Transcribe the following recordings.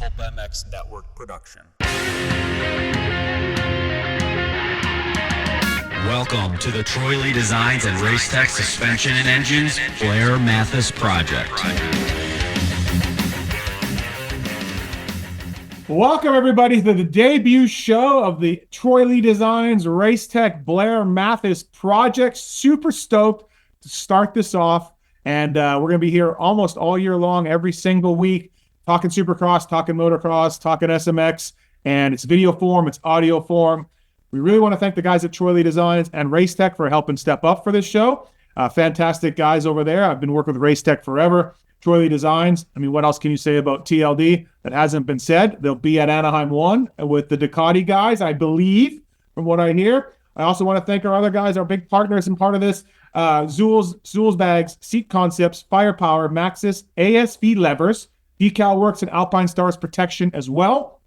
Pulp MX Network production. Welcome to the Troy Lee Designs and Racetech Suspension and Engines Blair Matthes Project. Welcome, everybody, to the debut show of the Troy Lee Designs Racetech Blair Matthes Project. Super stoked to start this off, and we're going to be here almost all year long, every single week, talking Supercross, talking motocross, talking SMX, and it's video form, it's audio form. We really want to thank the guys at Troy Lee Designs and Racetech for helping step up for this show. Fantastic guys over there. I've been working with Racetech forever. Troy Lee Designs, I mean, what else can you say about TLD that hasn't been said? They'll be at Anaheim 1 with the Ducati guys, I believe, from what I hear. I also want to thank our other guys, our big partners and part of this, Zool's Bags, Seat Concepts, Firepower, Maxxis, ASV Levers, Decal Works, and Alpine Stars Protection as well.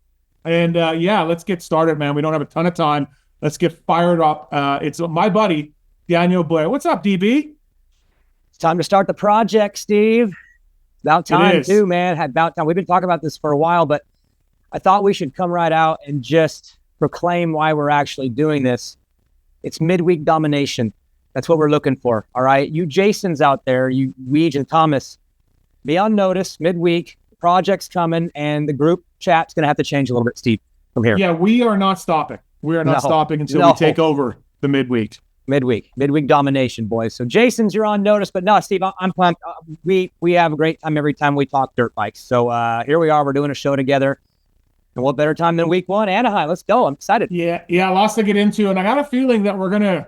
And yeah, let's get started, man. We don't have a ton of time. Let's get fired up. It's my buddy, Daniel Blair. What's up, DB? It's time to start the project, Steve. About time, too, man. About time. We've been talking about this for a while, but I thought we should come right out and just proclaim why we're actually doing this. It's midweek domination. That's what we're looking for, all right? You Jasons out there, you Weege and Thomas, be on notice midweek. The project's coming, and the group chat's going to have to change a little bit, Steve, from here. Yeah, we are not stopping. We are not stopping until we take over the midweek. Midweek domination, boys. So Jason's, you're on notice, but no, Steve, I'm pumped. We have a great time every time we talk dirt bikes. So here we are. We're doing a show together. And what better time than week one? Anaheim. Let's go. I'm excited. Yeah, lots to get into. And I got a feeling that we're going to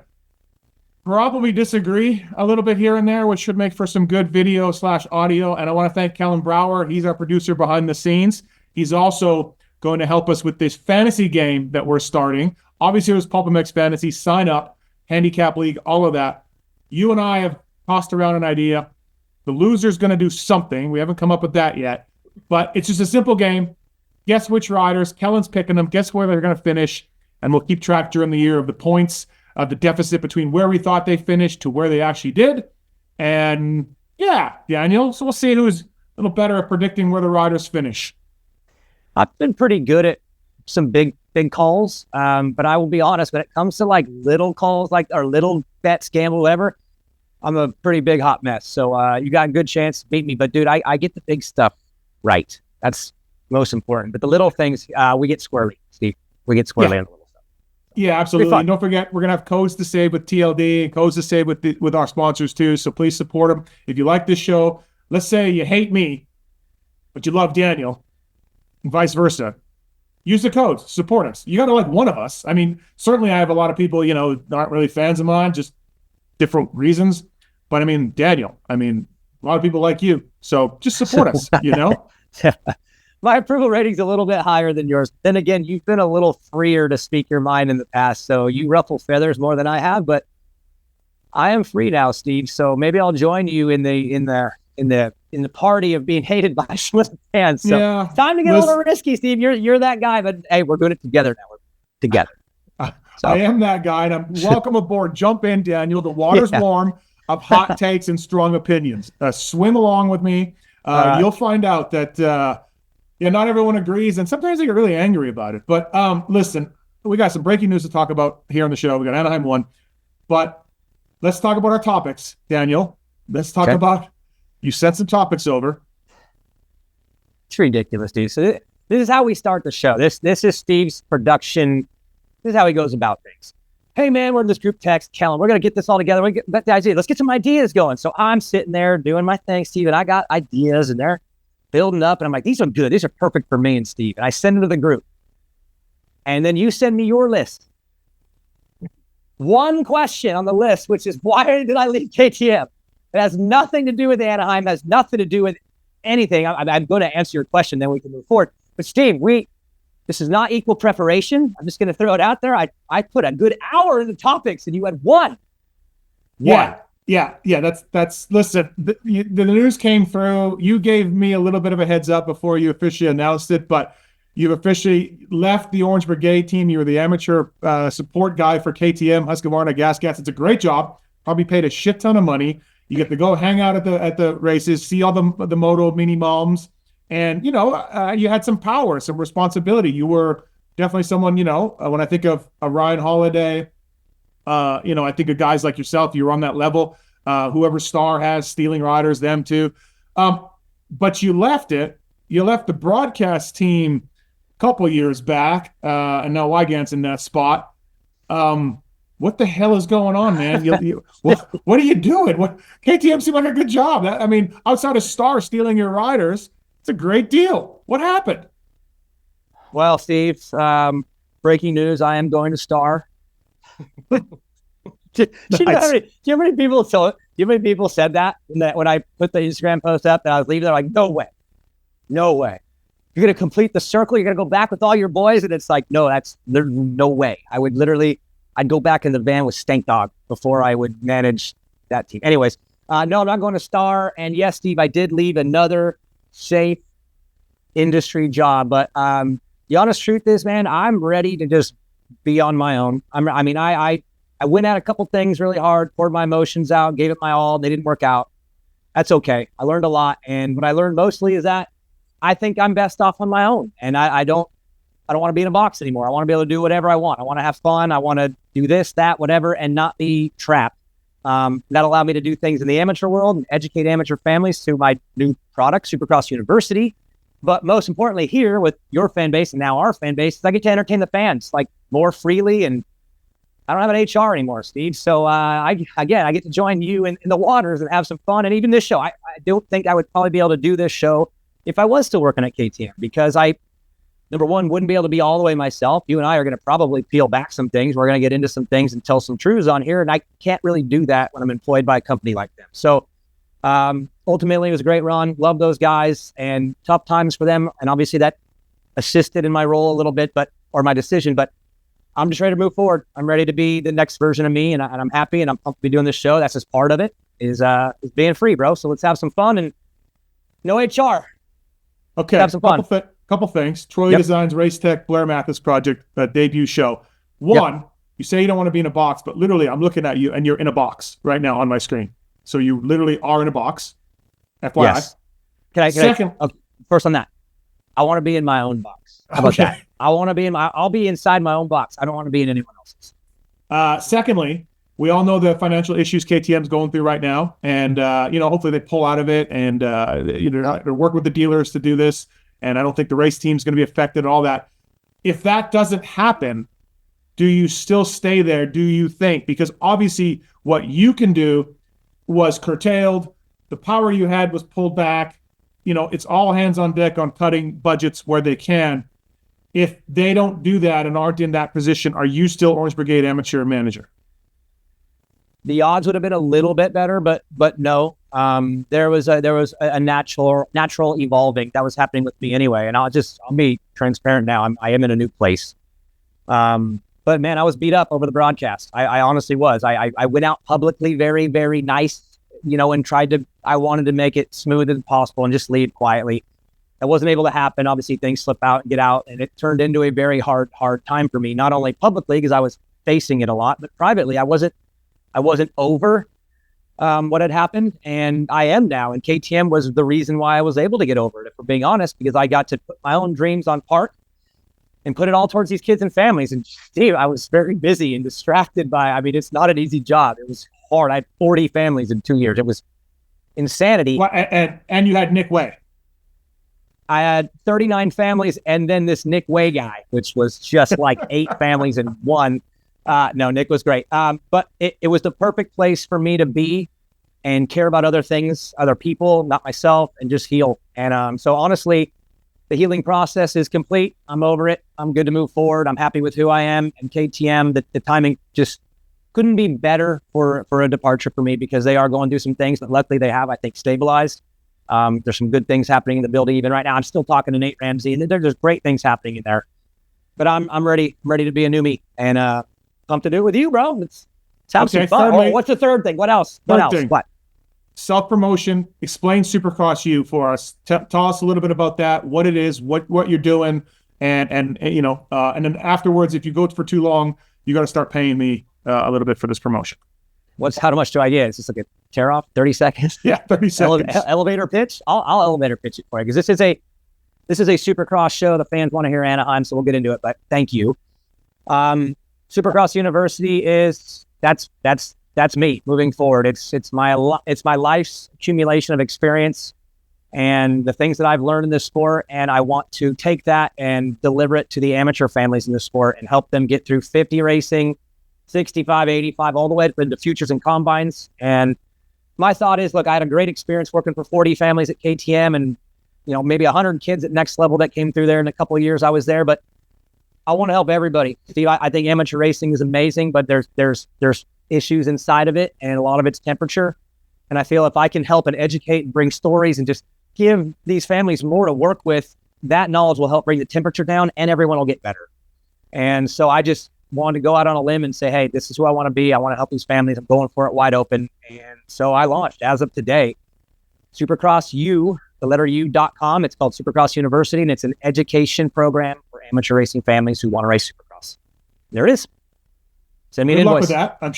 probably disagree a little bit here and there, which should make for some good video/audio. And I want to thank Kellen Brower. He's our producer behind the scenes. He's also going to help us with this fantasy game that we're starting. Obviously, there's Pulp MX Fantasy. Sign up. Handicap League, all of that. You and I have tossed around an idea. The loser's going to do something. We haven't come up with that yet. But it's just a simple game. Guess which riders. Kellen's picking them. Guess where they're going to finish. And we'll keep track during the year of the points, of the deficit between where we thought they finished to where they actually did. And yeah, Daniel. So we'll see who's a little better at predicting where the riders finish. I've been pretty good at some big calls, but I will be honest, when it comes to like little calls, like or little bets, gamble, whatever, I'm a pretty big hot mess. So you got a good chance to beat me, but dude, I get the big stuff right. That's most important. But the little things, we get squirrely, Steve. We get squirrely on the little stuff. Yeah, absolutely. And don't forget, we're gonna have codes to save with TLD and codes to save with our sponsors too. So please support them. If you like this show, let's say you hate me, but you love Daniel, and vice versa. Use the codes. Support us. You got to like one of us. I mean, certainly I have a lot of people, not really fans of mine, just different reasons. But I mean, Daniel, a lot of people like you. So just support us, My approval rating's a little bit higher than yours. Then again, you've been a little freer to speak your mind in the past. So you ruffle feathers more than I have, but I am free now, Steve. So maybe I'll join you in the party of being hated by Schmidt fans. So yeah, it's time to get a little risky, Steve. You're that guy, but hey, we're doing it together now. We're together. So. I am that guy, and I'm welcome aboard. Jump in, Daniel. The water's warm of hot takes and strong opinions. Swim along with me. You'll find out that not everyone agrees, and sometimes they get really angry about it. But listen, we got some breaking news to talk about here on the show. We got Anaheim 1. But let's talk about our topics, Daniel. Let's talk about... You sent some topics over. It's ridiculous, dude. So this is how we start the show. This is Steve's production. This is how he goes about things. Hey, man, we're in this group text. Kellen, we're going to get this all together. Let's get some ideas going. So I'm sitting there doing my thing, Steve, and I got ideas, and they're building up. And I'm like, these are good. These are perfect for me and Steve. And I send it to the group. And then you send me your list. One question on the list, which is, why did I leave KTM? It has nothing to do with Anaheim, has nothing to do with anything. I'm going to answer your question, then we can move forward. But Steve, this is not equal preparation. I'm just going to throw it out there. I put a good hour in the topics, and you had one. Yeah. That's listen, the news came through. You gave me a little bit of a heads up before you officially announced it, but you've officially left the Orange Brigade team. You were the amateur support guy for KTM, Husqvarna Gas. It's a great job. Probably paid a shit ton of money. You get to go hang out at the races, see all the moto mini moms, and you had some power, some responsibility. You were definitely someone, when I think of Ryan Holiday, I think of guys like yourself. You're on that level. Whoever Star has, stealing riders, them too. But you left it. You left the broadcast team a couple years back, and now Wygant's in that spot. What the hell is going on, man? What are you doing? KTM seemed like a good job. Outside of Star stealing your riders, it's a great deal. What happened? Well, Steve, breaking news: I am going to Star. Do you know how many people said that when I put the Instagram post up that I was leaving? They're like, no way. You're going to complete the circle. You're going to go back with all your boys. And it's like, no, there's no way. I'd go back in the van with Stank Dog before I would manage that team. Anyways, no, I'm not going to Star. And yes, Steve, I did leave another safe industry job. But the honest truth is, man, I'm ready to just be on my own. I went at a couple things really hard, poured my emotions out, gave it my all. They didn't work out. That's okay. I learned a lot. And what I learned mostly is that I think I'm best off on my own. And I don't want to be in a box anymore. I want to be able to do whatever I want. I want to have fun. I want to do this, that, whatever, and not be trapped. That allowed me to do things in the amateur world and educate amateur families through my new product, Supercross University. But most importantly here with your fan base and now our fan base, I get to entertain the fans like more freely, and I don't have an HR anymore, Steve. So I get to join you in the waters and have some fun. And even this show, I don't think I would probably be able to do this show if I was still working at KTM, because I, number one, wouldn't be able to be all the way myself. You and I are going to probably peel back some things. We're going to get into some things and tell some truths on here. And I can't really do that when I'm employed by a company like them. So ultimately, it was a great run. Love those guys and tough times for them. And obviously that assisted in my role a little bit, or my decision. But I'm just ready to move forward. I'm ready to be the next version of me. And I'm happy, and I'm pumped to be doing this show. That's just part of it, is being free, bro. So let's have some fun and no HR. Okay. Have some fun. Couple things. Troy Designs Race Tech Blair Matthes project debut show. One, you say you don't want to be in a box, but literally I'm looking at you and you're in a box right now on my screen. So you literally are in a box. FYI. Yes. Can I first on that, I want to be in my own box. How about that? I'll be inside my own box. I don't want to be in anyone else's. Secondly, we all know the financial issues KTM's going through right now, and hopefully they pull out of it, and they're working with the dealers to do this. And I don't think the race team's going to be affected. All that. If that doesn't happen, do you still stay there? Do you think? Because obviously, what you can do was curtailed. The power you had was pulled back. It's all hands on deck on cutting budgets where they can. If they don't do that and aren't in that position, are you still Orange Brigade amateur manager? The odds would have been a little bit better, but no. There was a natural evolving that was happening with me anyway. And I'll be transparent now. I am in a new place. But man, I was beat up over the broadcast. I honestly was. I went out publicly very, very nice, and I wanted to make it smooth as possible and just leave quietly. That wasn't able to happen. Obviously things slip out and get out, and it turned into a very hard time for me, not only publicly because I was facing it a lot, but privately I wasn't over what had happened, and I am now. And KTM was the reason why I was able to get over it, if we're being honest, because I got to put my own dreams on park and put it all towards these kids and families. And Steve, I was very busy and distracted by, it's not an easy job. It was hard. I had 40 families in 2 years. It was insanity. Well, and you had Nick Way. I had 39 families, and then this Nick Way guy, which was just like 8 families in one. No, Nick was great. But it was the perfect place for me to be and care about other things, other people, not myself, and just heal. And so honestly, the healing process is complete. I'm over it. I'm good to move forward. I'm happy with who I am. And KTM, the timing just couldn't be better for a departure for me, because they are going through some things that luckily they have, I think, stabilized. There's some good things happening in the building even right now. I'm still talking to Nate Ramsey, and there's great things happening in there. But I'm ready to be a new me, and pumped to do it with you, bro. Let's have some fun. What's the third thing? What else? What? Self-promotion. Explain Supercross U for us. Tell us a little bit about that, what it is, what you're doing, and then afterwards, if you go for too long, you got to start paying me a little bit for this promotion. How much do I get? Is this like a tear off? 30 seconds? Yeah, 30 seconds. Elevator pitch? I'll elevator pitch it for you, because this is a this is a Supercross show. The fans want to hear Anaheim, so we'll get into it, but thank you. Supercross University that's me moving forward. It's my life's accumulation of experience and the things that I've learned in this sport, and I want to take that and deliver it to the amateur families in the sport and help them get through 50 racing, 65, 85, all the way into futures and combines. And my thought is, look, I had a great experience working for 40 families at KTM, and maybe 100 kids at next level that came through there in a couple of years I was there. But I want to help everybody. Steve, I think amateur racing is amazing, but there's issues inside of it, and a lot of it's temperature. And I feel if I can help and educate and bring stories and just give these families more to work with, that knowledge will help bring the temperature down and everyone will get better. And so I just wanted to go out on a limb and say, hey, this is who I want to be. I want to help these families. I'm going for it wide open. And so I launched, as of today, Supercross U, the letter U.com. It's called Supercross University, and it's an education program for amateur racing families who want to race Supercross. There it is. Send me an Good luck invoice. with that. I'm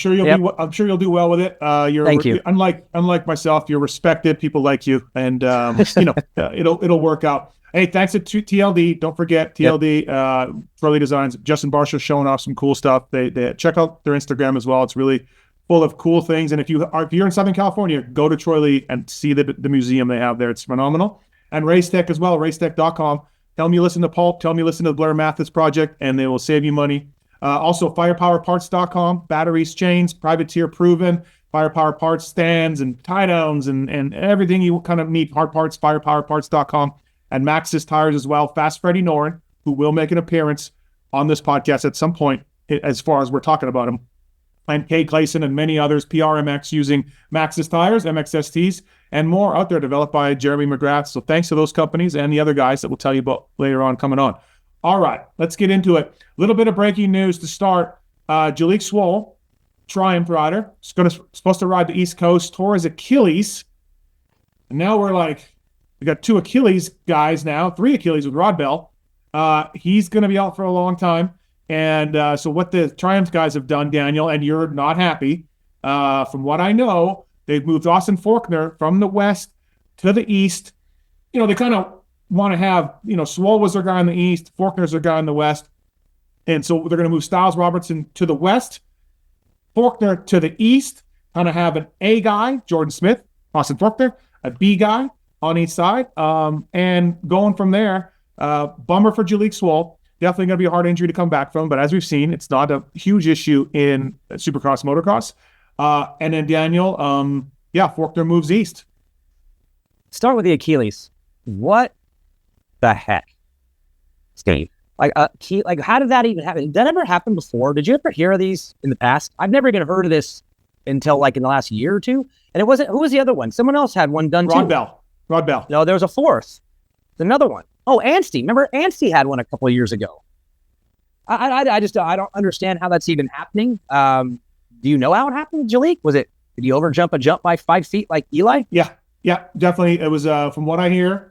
sure you'll do well with it. Thank you. Unlike myself, you're respected. People like you, and it'll work out. Hey, thanks to TLD. Don't forget TLD, Troy Lee Designs. Justin Barcia showing off some cool stuff. They check out their Instagram as well. It's really full of cool things. And if you're in Southern California, go to Troy Lee and see the museum they have there. It's phenomenal. And Racetech as well, racetech.com. Tell them you listen to Pulp. Tell them you listen to the Blair Matthes project, and they will save you money. Also, firepowerparts.com, batteries, chains, privateer proven, firepower parts, stands, and tie downs, and everything you kind of need. Hard parts, firepowerparts.com, and Maxxis tires as well. Fast Freddie Noren, who will make an appearance on this podcast at some point, as far as we're talking about him, and Kay Clayson and many others. PRMX using Maxxis tires, MXSTs, and more out there developed by Jeremy McGrath. So thanks to those companies and the other guys that we'll tell you about later on coming on. All right, let's get into it. A little bit of breaking news to start. Jalek Swoll, Triumph rider, supposed to ride the East Coast, tore his Achilles. And now we got 2 Achilles guys now, 3 Achilles with Rod Bell. He's going to be out for a long time. And so what the Triumph guys have done, Daniel, and you're not happy, from what I know, they've moved Austin Faulkner from the west to the east. They kind of want to have, Swoll was their guy in the east, Faulkner's their guy in the west. And so they're going to move Styles Robertson to the west, Faulkner to the east, kind of have an A guy, Jordan Smith, Austin Faulkner, a B guy on each side. And going from there, bummer for Jalek Swoll. Definitely going to be a hard injury to come back from. But as we've seen, it's not a huge issue in Supercross motocross. And then Daniel, Faulkner moves east. Start with the Achilles. What the heck, Steve? How did that even happen? Did that ever happen before? Did you ever hear of these in the past? I've never even heard of this until in the last year or two. And it wasn't. Who was the other one? Someone else had one done too. Rod Bell. No, there was a fourth. There's another one. Oh, Anstey. Remember Anstey had one a couple of years ago. I don't understand how that's even happening. Do you know how it happened, Jalek? Did he overjump a jump by 5 feet like Eli? Yeah, definitely. It was, from what I hear,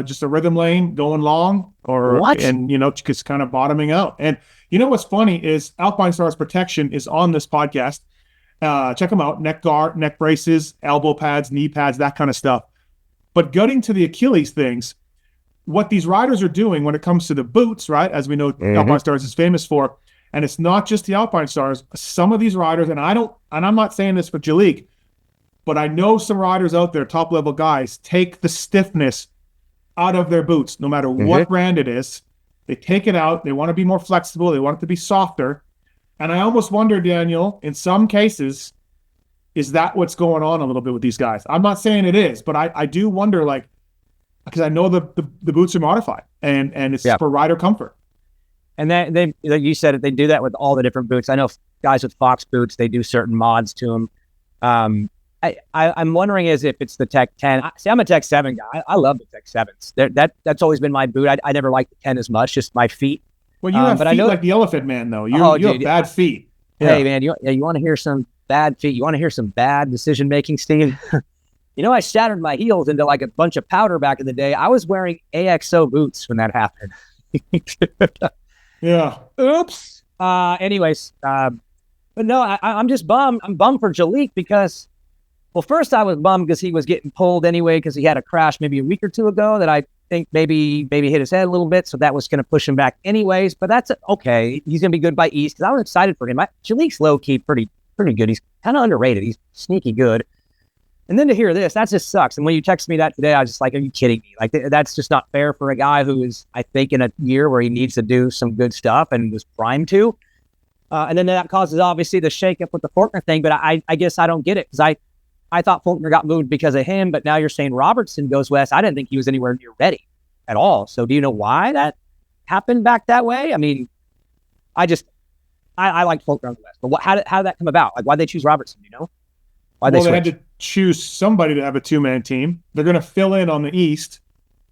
just a rhythm lane going long, and just kind of bottoming out. And what's funny is Alpine Stars Protection is on this podcast. Check them out: neck guard, neck braces, elbow pads, knee pads, that kind of stuff. But getting to the Achilles things, what these riders are doing when it comes to the boots, right? As we know, Alpine Stars is famous for, and it's not just the Alpine Stars. Some of these riders, and I'm not saying this for Jalek, but I know some riders out there, top-level guys, take the stiffness out of their boots, no matter what brand it is. They take it out. They want to be more flexible. They want it to be softer. And I almost wonder, Daniel, in some cases, is that what's going on a little bit with these guys? I'm not saying it is, but I do wonder, because I know the boots are modified, and it's for rider comfort. And they like you said, they do that with all the different boots. I know guys with Fox boots, they do certain mods to them. I'm wondering if it's the Tech 10. I'm a Tech 7 guy. I love the Tech 7s. That's always been my boot. I never liked the 10 as much, just my feet. Well, you have feet like the Elephant Man, though. You have bad feet. Hey, man, you want to hear some bad feet? You want to hear some bad decision-making, Steve? I shattered my heels into a bunch of powder back in the day. I was wearing AXO boots when that happened. Yeah. Oops. Anyways, but no, I'm just bummed. I'm bummed for Jalek because, well, first I was bummed because he was getting pulled anyway because he had a crash maybe a week or two ago that I think maybe hit his head a little bit, so that was going to push him back anyways. But that's okay. He's going to be good by East because I was excited for him. Jalek's low key pretty good. He's kind of underrated. He's sneaky good. And then to hear this, that just sucks. And when you texted me that today, I was just like, are you kidding me? Like, that's just not fair for a guy who is, I think, in a year where he needs to do some good stuff and was primed to. And then that causes, obviously, the shakeup with the Faulkner thing. But I guess I don't get it because I thought Faulkner got moved because of him. But now you're saying Robertson goes west. I didn't think he was anywhere near ready at all. So do you know why that happened back that way? I mean, I liked Faulkner on the west. But how did that come about? Like, why'd they choose Robertson, you know? They had to choose somebody to have a two-man team. They're going to fill in on the East,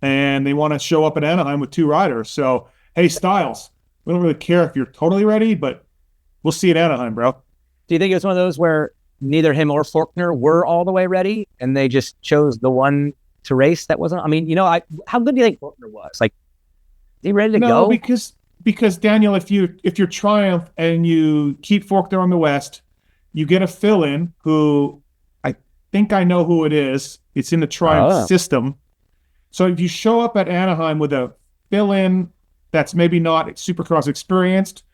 and they want to show up at Anaheim with two riders. So, hey, Styles, we don't really care if you're totally ready, but we'll see at Anaheim, bro. Do you think it was one of those where neither him or Faulkner were all the way ready, and they just chose the one to race that wasn't? I mean, you know, how good do you think Faulkner was? Like, is he ready to go? No, because Daniel, if you're Triumph and you keep Faulkner on the West, you get a fill-in who I think I know who it is. It's in the Triumph system. So if you show up at Anaheim with a fill-in that's maybe not Supercross experienced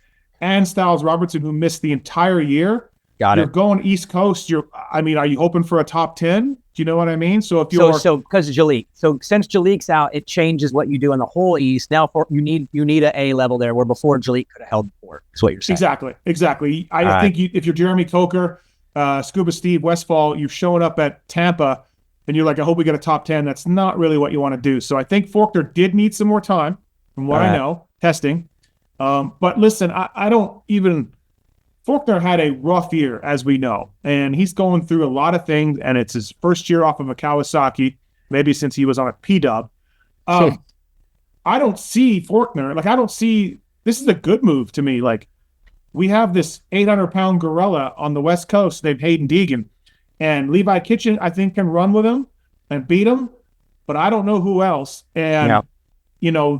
and Styles Robertson, who missed the entire year, you're going East Coast. Are you hoping for a top 10? Do you know what I mean? So if you're so because of Jalek. So since Jalek's out, it changes what you do in the whole East. Now you need an A level there, where before Jalek could have held for. Is what you're saying. Exactly. I think if you're Jeremy Coker, Scuba Steve, Westfall, you're showing up at Tampa, and you're like, I hope we get a top 10. That's not really what you want to do. So I think Faulkner did need some more time, from what I know, testing. But listen, I don't even. Faulkner had a rough year, as we know, and he's going through a lot of things, and it's his first year off of a Kawasaki, maybe since he was on a P-Dub. I don't see Faulkner. Like, I don't see – this is a good move to me. Like, we have this 800-pound gorilla on the West Coast named Hayden Deegan, and Levi Kitchen, I think, can run with him and beat him, but I don't know who else. And,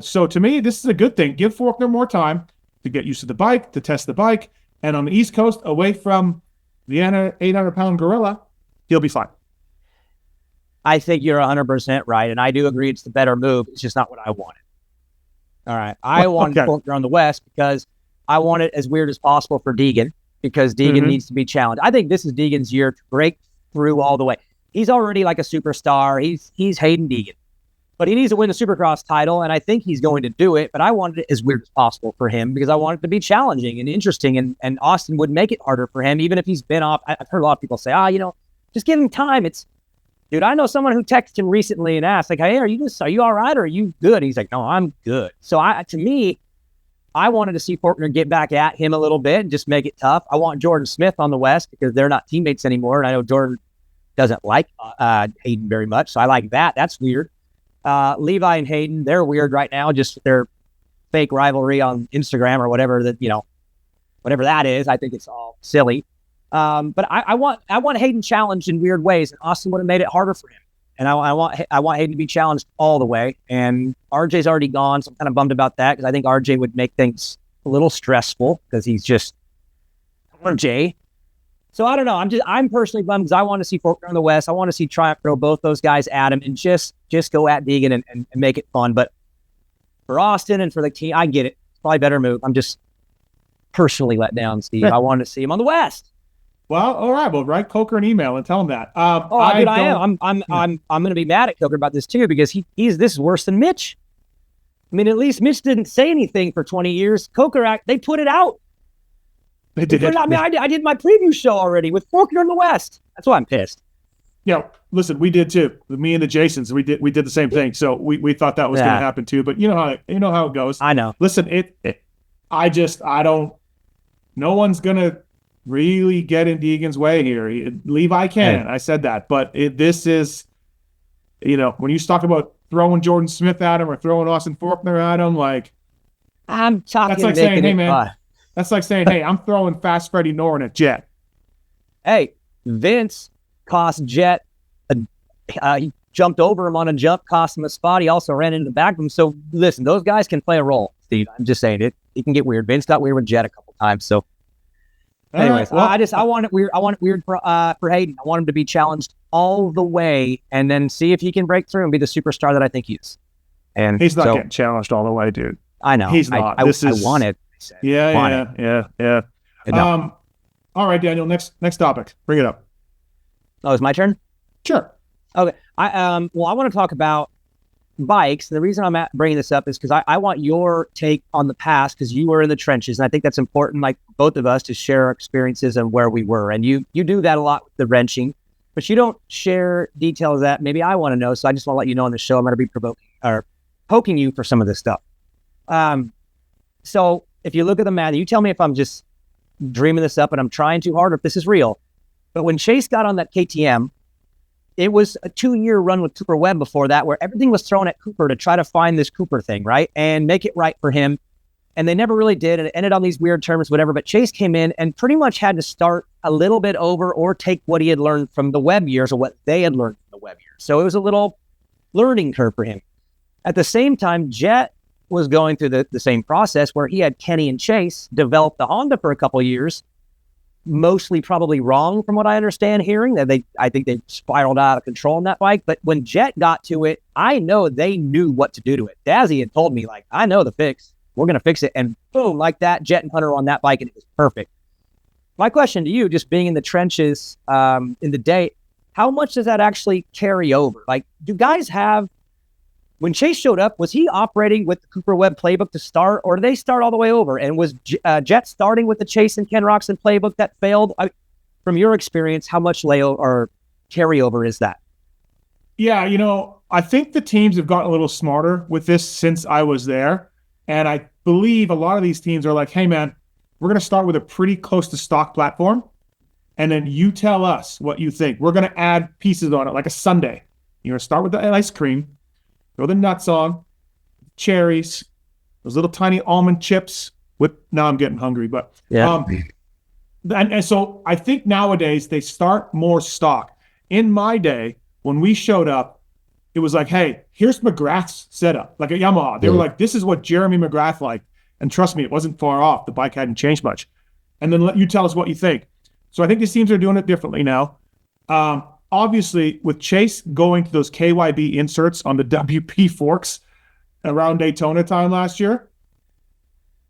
so to me, this is a good thing. Give Faulkner more time to get used to the bike, to test the bike. And on the East Coast, away from the 800-pound gorilla, he'll be fine. I think you're 100% right, and I do agree it's the better move. It's just not what I wanted. All right. I wanted Faulkner on the West because I want it as weird as possible for Deegan, because Deegan needs to be challenged. I think this is Deegan's year to break through all the way. He's already like a superstar. He's Hayden Deegan. But he needs to win the Supercross title, and I think he's going to do it. But I wanted it as weird as possible for him because I want it to be challenging and interesting, and Austin would make it harder for him, even if he's been off. I've heard a lot of people say, just give him time. Dude, I know someone who texted him recently and asked, like, hey, are you all right or are you good? He's like, no, I'm good. So to me, I wanted to see Faulkner get back at him a little bit and just make it tough. I want Jordan Smith on the West because they're not teammates anymore, and I know Jordan doesn't like Hayden very much, so I like that. That's weird. Levi and Hayden, they're weird right now, just their fake rivalry on Instagram or whatever that is. I think it's all silly. But I want Hayden challenged in weird ways, and Austin would have made it harder for him. And I want Hayden to be challenged all the way. And RJ's already gone, so I'm kind of bummed about that because I think RJ would make things a little stressful because he's just RJ. So I don't know. I'm personally bummed because I want to see Faulkner on the West. I want to see Triumph throw both those guys at him and just go at Deegan and make it fun. But for Austin and for the team, I get it. It's probably a better move. I'm just personally let down, Steve. I wanted to see him on the West. Well, all right. Well, write Coker an email and tell him that. I am. I'm going to be mad at Coker about this too because this is worse than Mitch. I mean, at least Mitch didn't say anything for 20 years. Coker, they put it out. They did it. I mean, I did my preview show already with Faulkner in the West. That's why I'm pissed. Yeah, listen, we did too. Me and the Jasons, we did the same thing. So we thought that was going to happen too. But you know how it goes. I know. Listen, I don't. No one's gonna really get in Deegan's way here. Levi can. I said that, but this is, when you talk about throwing Jordan Smith at him or throwing Austin Faulkner at him, like I'm talking. That's like saying, hey man. That's like saying, hey, I'm throwing Fast Freddie Norrin at Jet. Hey, Vince cost Jet. He jumped over him on a jump, cost him a spot. He also ran into the back of him. So listen, those guys can play a role, Steve. I'm just saying it can get weird. Vince got weird with Jet a couple times. So anyways, I want it weird. I want it weird for Hayden. I want him to be challenged all the way and then see if he can break through and be the superstar that I think he is. And he's not so, getting challenged all the way, dude. I know. He's not. I want it. Yeah. No. All right, Daniel. Next topic. Bring it up. Oh, it's my turn? Sure. Okay. I want to talk about bikes. And the reason I'm bringing this up is because I want your take on the past, because you were in the trenches. And I think that's important, like both of us, to share our experiences and where we were. And you do that a lot with the wrenching, but you don't share details that maybe I want to know. So I just want to let you know on the show, I'm going to be poking you for some of this stuff. So if you look at the math, you tell me if I'm just dreaming this up and I'm trying too hard or if this is real. But when Chase got on that KTM, it was a 2-year run with Cooper Webb before that, where everything was thrown at Cooper to try to find this Cooper thing, right? And make it right for him. And they never really did. And it ended on these weird terms, whatever. But Chase came in and pretty much had to start a little bit over or take what he had learned from the Webb years or what they had learned from the Webb years. So it was a little learning curve for him. At the same time, Jet was going through the same process where he had Kenny and Chase develop the Honda for a couple of years, mostly probably wrong from what I understand hearing, that I think they spiraled out of control on that bike. But when Jet got to it, I know they knew what to do to it. Dazzy had told me, like, I know the fix. We're going to fix it. And boom, like that, Jet and Hunter on that bike, and it was perfect. My question to you, just being in the trenches in the day, how much does that actually carry over? Like, do guys have, when Chase showed up, was he operating with the Cooper Webb playbook to start, or did they start all the way over? And was Jet starting with the Chase and Ken Roxon playbook that failed? From your experience, how much or carryover is that? Yeah, I think the teams have gotten a little smarter with this since I was there. And I believe a lot of these teams are like, hey, man, we're going to start with a pretty close to stock platform. And then you tell us what you think. We're going to add pieces on it, like a sundae. You're going to start with the ice cream, throw the nuts on, cherries, those little tiny almond chips. Now I'm getting hungry, but yeah. And so I think nowadays they start more stock. In my day, when we showed up, it was like, hey, here's McGrath's setup, like a Yamaha. They were like, this is what Jeremy McGrath liked. And trust me, it wasn't far off. The bike hadn't changed much. And then let you tell us what you think. So I think these teams are doing it differently now. Obviously, with Chase going to those KYB inserts on the WP forks around Daytona time last year,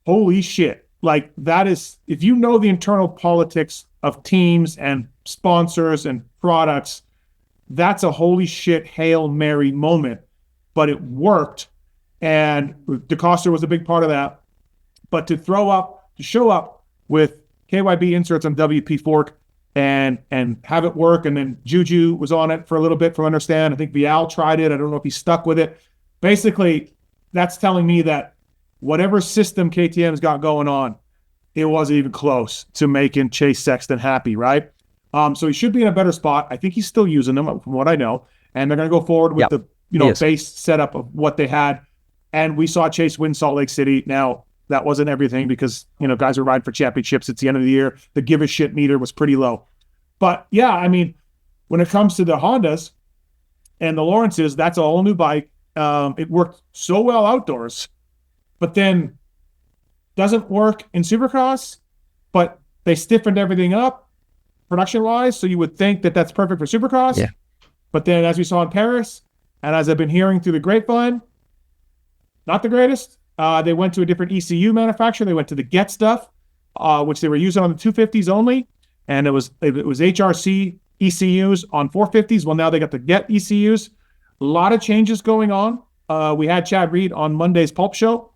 holy shit. Like, that is, if you know the internal politics of teams and sponsors and products, that's a holy shit Hail Mary moment. But it worked, and DeCoster was a big part of that. But to show up with KYB inserts on WP fork and have it work, and then Juju was on it for a little bit, from understand. I think Vial tried it. I don't know if he stuck with it. Basically, that's telling me that whatever system KTM's got going on, it wasn't even close to making Chase Sexton happy, right? So he should be in a better spot. I think he's still using them, from what I know. And they're going to go forward with the base setup of what they had. And we saw Chase win Salt Lake City. Now, that wasn't everything because, guys were riding for championships. It's the end of the year. The give a shit meter was pretty low. But, yeah, I mean, when it comes to the Hondas and the Lawrences, that's a whole new bike. It worked so well outdoors, but then doesn't work in Supercross, but they stiffened everything up production-wise, so you would think that that's perfect for Supercross. Yeah. But then, as we saw in Paris, and as I've been hearing through the grapevine, not the greatest. They went to a different ECU manufacturer. They went to the Get stuff, which they were using on the 250s only, and it was HRC ECUs on 450s. Well, now they got the Get ECUs. A lot of changes going on. We had Chad Reed on Monday's Pulp Show.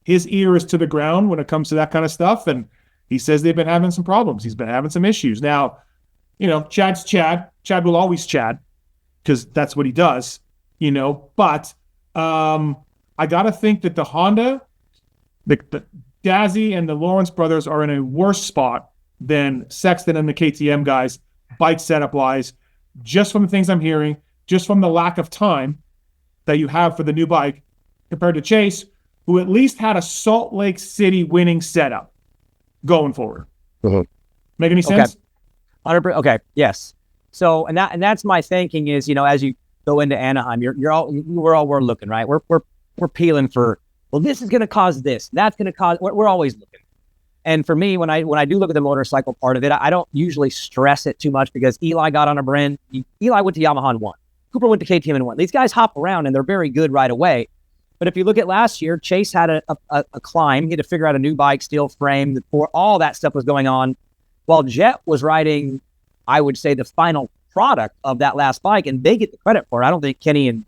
His ear is to the ground when it comes to that kind of stuff, and he says they've been having some problems. He's been having some issues. Now, Chad's Chad. Chad will always Chad because that's what he does, But I got to think that the Honda, the Dazzy and the Lawrence brothers are in a worse spot than Sexton and the KTM guys, bike setup-wise, just from the things I'm hearing, just from the lack of time that you have for the new bike compared to Chase, who at least had a Salt Lake City winning setup going forward. Make any sense? Okay. Okay. Yes. So, and that's my thinking is, as you go into Anaheim, we're looking, right? We're peeling for, well, this is going to cause this. That's going to cause, we're always looking. And for me, when I do look at the motorcycle part of it, I don't usually stress it too much because Eli got on a brand. Eli went to Yamaha and won. Cooper went to KTM and won. These guys hop around and they're very good right away. But if you look at last year, Chase had a climb. He had to figure out a new bike, steel frame, all that stuff was going on, while Jet was riding, I would say, the final product of that last bike, and they get the credit for it. I don't think Kenny and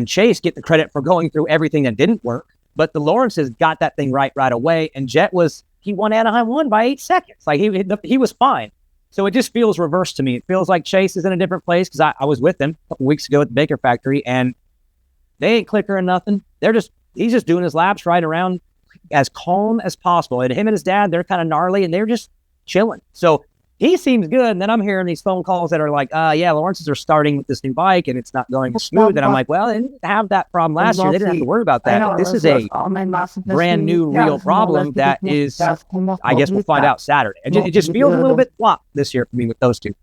Chase get the credit for going through everything that didn't work, but the Lawrences got that thing right away, and Jet he won Anaheim 1 by 8 seconds. Like, he was fine. So it just feels reversed to me. It feels like Chase is in a different place, because I was with him a couple weeks ago at the Baker Factory, and they ain't clickering nothing. He's just doing his laps right around as calm as possible. And him and his dad, they're kind of gnarly, and they're just chilling. So he seems good. And then I'm hearing these phone calls that are like, yeah, Lawrence's are starting with this new bike and it's not going smooth. And I'm like, well, they didn't have that problem last year. They didn't have to worry about that. This is a brand new real problem that is, I guess we'll find out Saturday. It just feels a little bit flop this year for me with those two.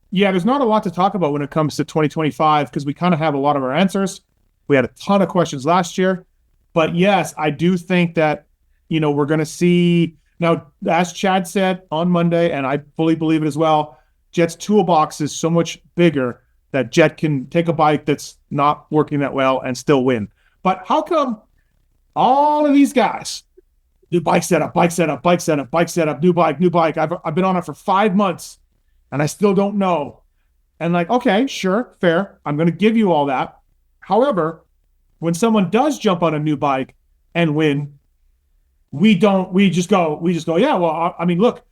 Yeah, there's not a lot to talk about when it comes to 2025 because we kind of have a lot of our answers. We had a ton of questions last year. But yes, I do think that, we're going to see now, as Chad said on Monday, and I fully believe it as well, Jet's toolbox is so much bigger that Jet can take a bike that's not working that well and still win. But how come all of these guys do bike setup, new bike. I've been on it for 5 months and I still don't know. And like, okay, sure, fair. I'm going to give you all that. However, when someone does jump on a new bike and win, we just go, yeah, well, I mean, look,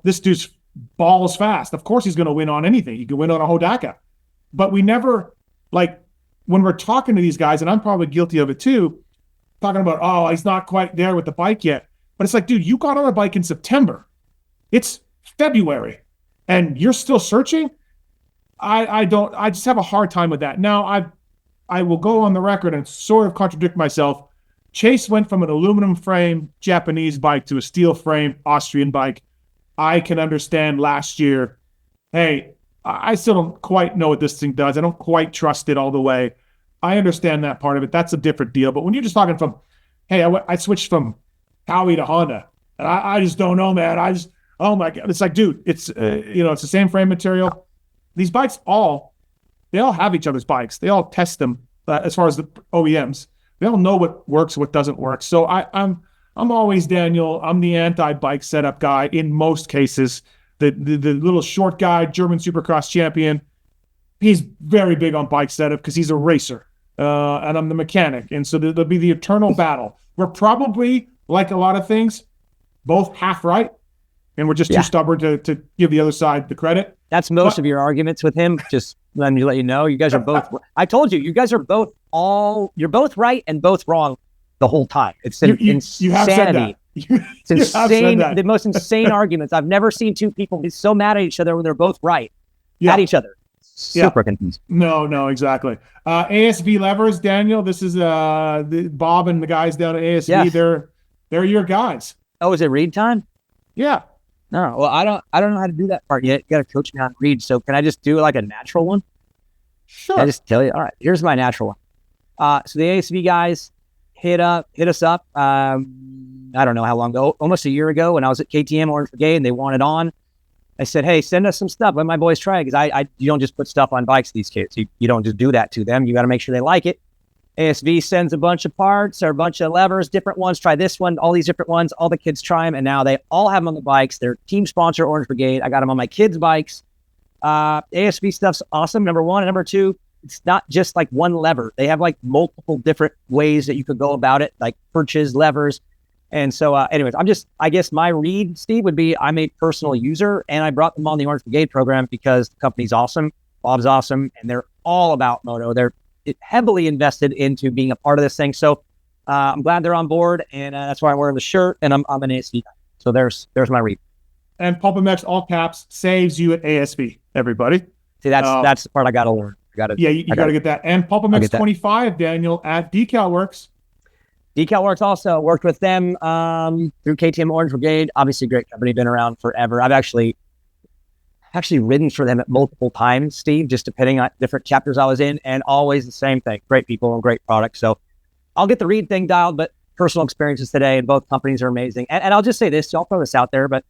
this dude's balls fast. Of course he's going to win on anything. He can win on a Hodaka. But we never, like, when we're talking to these guys, and I'm probably guilty of it too, talking about, oh, he's not quite there with the bike yet. But it's like, dude, you got on a bike in September. It's February, and you're still searching? I just have a hard time with that. Now, I will go on the record and sort of contradict myself. Chase went from an aluminum frame Japanese bike to a steel frame Austrian bike. I can understand last year, hey, I still don't quite know what this thing does. I don't quite trust it all the way. I understand that part of it. That's a different deal. But when you're just talking from, hey, I switched from Howie to Honda, and I just don't know, man. Oh my God. It's like, dude, it's it's the same frame material. These bikes they all have each other's bikes. They all test them as far as the OEMs. They all know what works, what doesn't work. So I'm always, Daniel, I'm the anti-bike setup guy in most cases. The little short guy, German Supercross champion, he's very big on bike setup because he's a racer, and I'm the mechanic. And so there'll be the eternal battle. We're probably, like a lot of things, both half right, and we're just too stubborn to give the other side the credit. That's most of your arguments with him. Just let me know. You guys are both. I told you guys are both you're both right and both wrong the whole time. It's insanity. You have said that. It's insane. The most insane arguments. I've never seen two people be so mad at each other when they're both right at each other. Super confused. No, exactly. ASV levers, Daniel. This is Bob and the guys down at ASV. Yeah. They're your guys. Oh, is it read time? Yeah. No, well, I don't know how to do that part yet. You got to coach me how to read. So can I just do like a natural one? Sure. Can I just tell you? All right, here's my natural one. So the ASV guys hit us up. I don't know how long ago, almost a year ago, when I was at KTM Orange Brigade and they wanted on. I said, hey, send us some stuff. Let my boys try it, because you don't just put stuff on bikes, these kids. You don't just do that to them. You got to make sure they like it. ASV sends a bunch of parts or a bunch of levers, different ones. Try this one, all these different ones. All the kids try them, and now they all have them on the bikes. They're team sponsor, Orange Brigade. I got them on my kids' bikes. ASV stuff's awesome, number one. And number two, it's not just like one lever. They have like multiple different ways that you could go about it, like perches, levers. And so anyways, I guess my read, Steve, would be I'm a personal user, and I brought them on the Orange Brigade program because the company's awesome, Bob's awesome, and they're all about moto. They're heavily invested into being a part of this thing. So I'm glad they're on board, and that's why I'm wearing the shirt, and I'm an ASV guy. So there's my read. And Pulpamex, all caps, saves you at ASV, everybody. See, that's the part I got to learn. You got to get that. And Pulpamex 25, Daniel, at Decal Works. Decal Works also worked with them through KTM Orange Brigade. Obviously, great company, been around forever. I've actually ridden for them at multiple times, Steve, just depending on different chapters I was in, and always the same thing. Great people and great products. So I'll get the read thing dialed, but personal experiences today, and both companies are amazing. And I'll just say this, so I'll throw this out there, but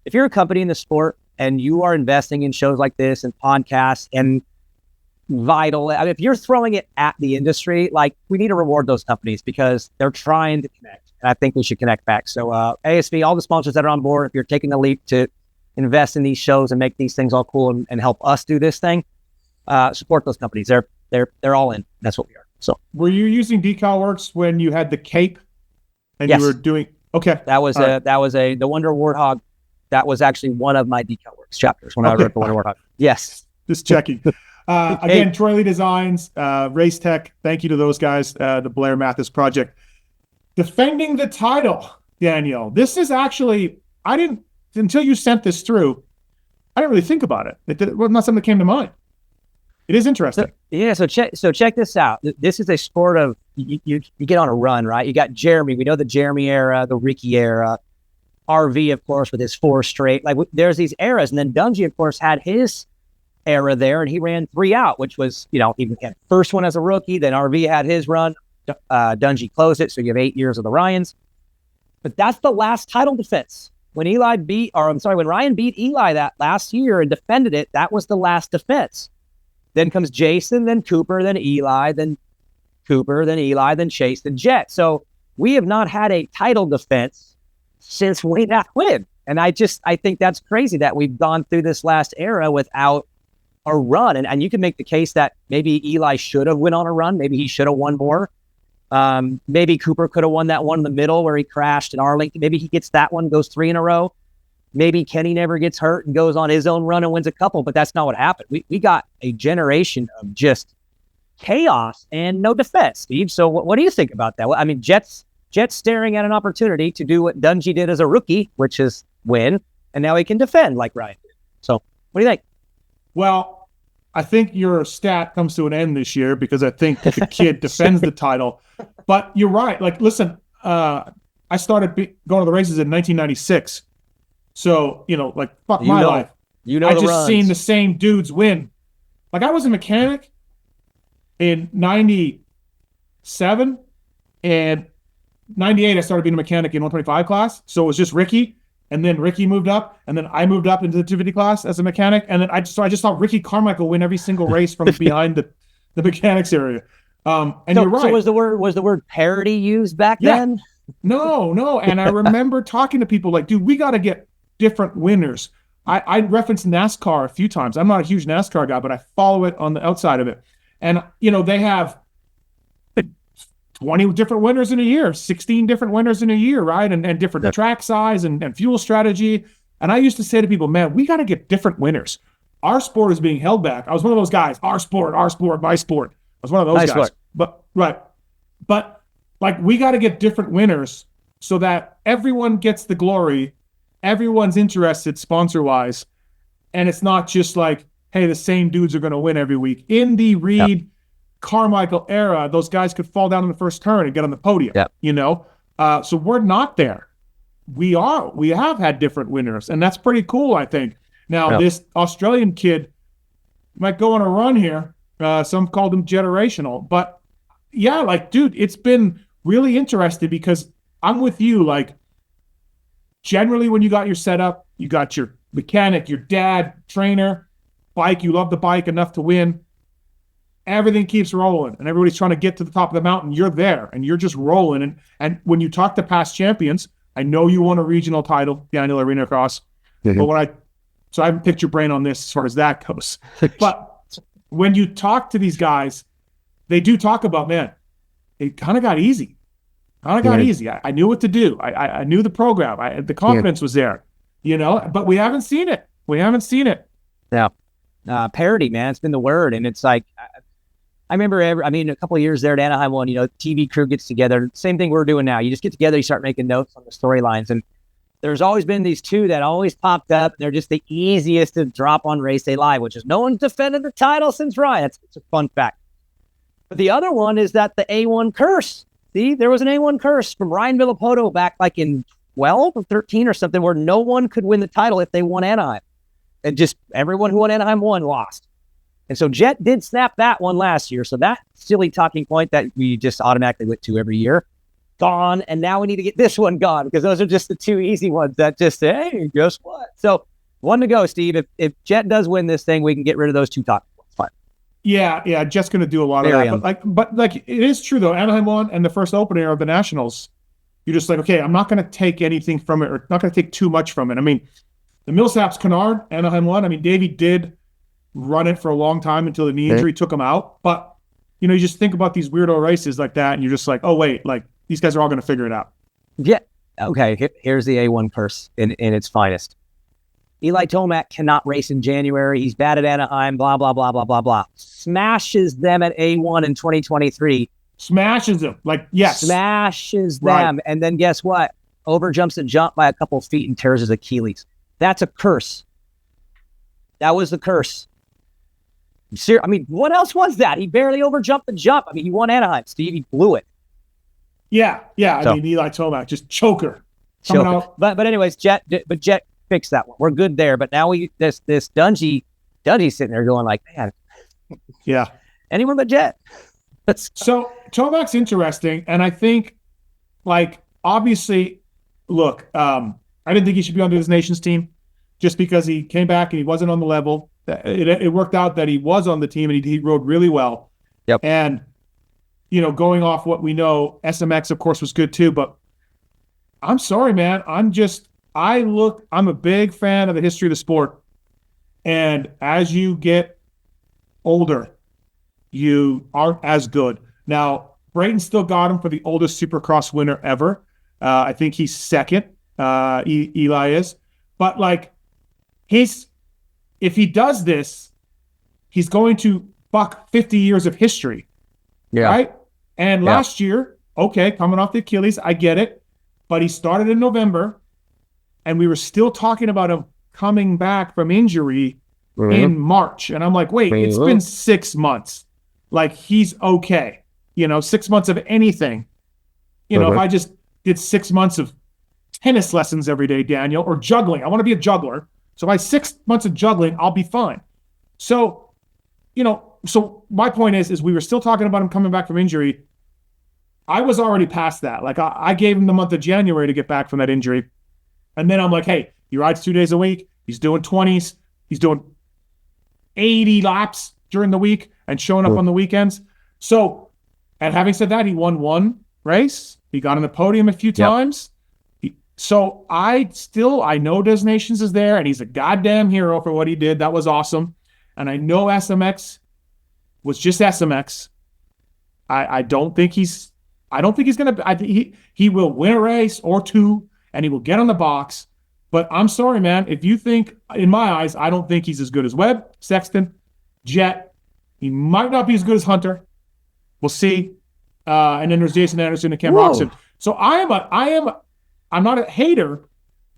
if you're a company in the sport and you are investing in shows like this and podcasts, and vital. I mean, if you're throwing it at the industry, like, we need to reward those companies because they're trying to connect. And I think we should connect back. So ASV, all the sponsors that are on board, if you're taking the leap to invest in these shows and make these things all cool and help us do this thing, support those companies. They're all in. That's what we are. So, were you using Decal Works when you had the cape and yes. you were doing? Okay, that was the Wonder Warthog. That was actually one of my Decal Works chapters when I wrote the Wonder Warthog. Yes, just checking. Again, Troy Lee Designs, Race Tech. Thank you to those guys. The Blair Matthes project, defending the title. Daniel, this is actually, I didn't, until you sent this through, I didn't really think about it. It was not something that came to mind. It is interesting. So check this out. This is a sport of, you get on a run, right? You got Jeremy. We know the Jeremy era, the Ricky era, RV, of course, with his 4 straight. Like, there's these eras. And then Dungey, of course, had his era there, and he ran 3 out, which was, he had first one as a rookie. Then RV had his run. Dungey closed it. So you have 8 years of the Ryans. But that's the last title defense. When Ryan beat Eli that last year and defended it, that was the last defense. Then comes Jason, then Cooper, then Eli, then Cooper, then Eli, then Chase, then Jet. So we have not had a title defense since Win. And I think that's crazy that we've gone through this last era without a run. And you can make the case that maybe Eli should have went on a run. Maybe he should have won more. Maybe Cooper could have won that one in the middle where he crashed in Arlington. Maybe he gets that one, goes 3 in a row. Maybe Kenny never gets hurt and goes on his own run and wins a couple, but that's not what happened. We got a generation of just chaos and no defense, Steve. So what do you think about that? Well, I mean, Jet's staring at an opportunity to do what Dungey did as a rookie, which is win, and now he can defend like Ryan did. So what do you think? Well, I think your stat comes to an end this year because I think the kid defends the title. But you're right. Like, listen, I started going to the races in 1996. So, fuck my life. I just seen the same dudes win. Like, I was a mechanic in 97, and 98 I started being a mechanic in 125 class. So it was just Ricky, and then Ricky moved up, and then I moved up into the 250 class as a mechanic, and then I just saw Ricky Carmichael win every single race from behind the mechanics area. You're right. So was the word parity used back then? No. And I remember talking to people like, dude, we got to get different winners. I referenced NASCAR a few times. I'm not a huge NASCAR guy, but I follow it on the outside of it. And, they have 20 different winners in a year, 16 different winners in a year, right? And different track size and fuel strategy. And I used to say to people, man, we got to get different winners. Our sport is being held back. I was one of those guys, our sport, my sport. I was one of those guys. Sport. But like, we got to get different winners so that everyone gets the glory. Everyone's interested sponsor-wise, and it's not just like, hey, the same dudes are going to win every week. In the Reed Carmichael era, those guys could fall down in the first turn and get on the podium, So we're not there. We have had different winners, and that's pretty cool, I think. Now, this Australian kid might go on a run here. Some called him generational, but dude, it's been really interesting because I'm with you, like, generally, when you got your setup, you got your mechanic, your dad, trainer, bike, you love the bike enough to win. Everything keeps rolling, and everybody's trying to get to the top of the mountain. You're there, and you're just rolling. And when you talk to past champions, I know you won a regional title, Daniel Arena Cross. Mm-hmm. But so I haven't picked your brain on this as far as that goes. But when you talk to these guys, they do talk about, man, it kind of got easy. Easy. I knew what to do. I knew the program. The confidence was there, but we haven't seen it. Yeah. Parity, man. It's been the word. And it's like, I remember a couple of years there at Anaheim one, TV crew gets together. Same thing we're doing now. You just get together, you start making notes on the storylines. And there's always been these two that always popped up. They're just the easiest to drop on Race Day Live, which is no one's defended the title since Ryan. It's a fun fact. But the other one is that the A1 curse. See, there was an A1 curse from Ryan Villapoto back like in 12 or 13 or something where no one could win the title if they won Anaheim. And just everyone who won Anaheim lost. And so Jet did snap that one last year. So that silly talking point that we just automatically went to every year, gone. And now we need to get this one gone because those are just the two easy ones that just say, hey, guess what? So one to go, Steve. If Jet does win this thing, we can get rid of those two talking points. Fine. Yeah, Jet's going to do a lot of Bury that. him. But it is true though. Anaheim won, and the first opener of the Nationals, you're just like, okay, I'm not going to take anything from it, or not going to take too much from it. I mean, the Millsaps Canard, Anaheim won. I mean, Davey did run it for a long time until the knee injury took him out. But you just think about these weirdo races like that, and you're just like, oh wait, like these guys are all going to figure it out. Yeah. Okay. Here's the A1 curse in its finest. Eli Tomac cannot race in January. He's bad at Anaheim, blah, blah, blah, blah, blah, blah. Smashes them at A1 in 2023. Smashes them. Like, yes. Smashes them. Right. And then guess what? Overjumps a jump by a couple of feet and tears his Achilles. That's a curse. That was the curse. I mean, what else was that? He barely overjumped the jump. I mean, he won Anaheim, Steve. He blew it. Yeah. I mean, Eli Tomac, just choker. But anyways, Jet fixed that one. We're good there. But now this Dungy's sitting there going like, man, yeah, anyone but Jet. So Tomac's interesting, and I think, like, obviously, look, I didn't think he should be on this nation's team, just because he came back and he wasn't on the level. It worked out that he was on the team and he rode really well. Yep. And going off what we know, SMX of course was good too. But I'm sorry, man. I'm a big fan of the history of the sport. And as you get older, you aren't as good. Now, Brayton still got him for the oldest Supercross winner ever. I think he's second. Eli is. But like, if he does this, he's going to buck 50 years of history. Yeah. Right? And last year, okay, coming off the Achilles, I get it. But he started in November, and we were still talking about him coming back from injury in March. And I'm like, wait, it's been 6 months. Like, he's okay. 6 months of anything. If I just did 6 months of tennis lessons every day, Daniel, or juggling. I want to be a juggler. So by 6 months of juggling, I'll be fine. So, so my point is we were still talking about him coming back from injury. I was already past that. Like, I gave him the month of January to get back from that injury. And then I'm like, hey, he rides 2 days a week. He's doing 20s. He's doing 80 laps during the week and showing up on the weekends. So, and having said that, he won one race. He got on the podium a few times. So I know Des Nations is there, and he's a goddamn hero for what he did. That was awesome. And I know SMX was just SMX. I don't think he's gonna. He will win a race or two, and he will get on the box. But I'm sorry, man. If you think, in my eyes, I don't think he's as good as Webb, Sexton, Jet. He might not be as good as Hunter. We'll see. And then there's Jason Anderson and Ken Roxon. So I'm not a hater,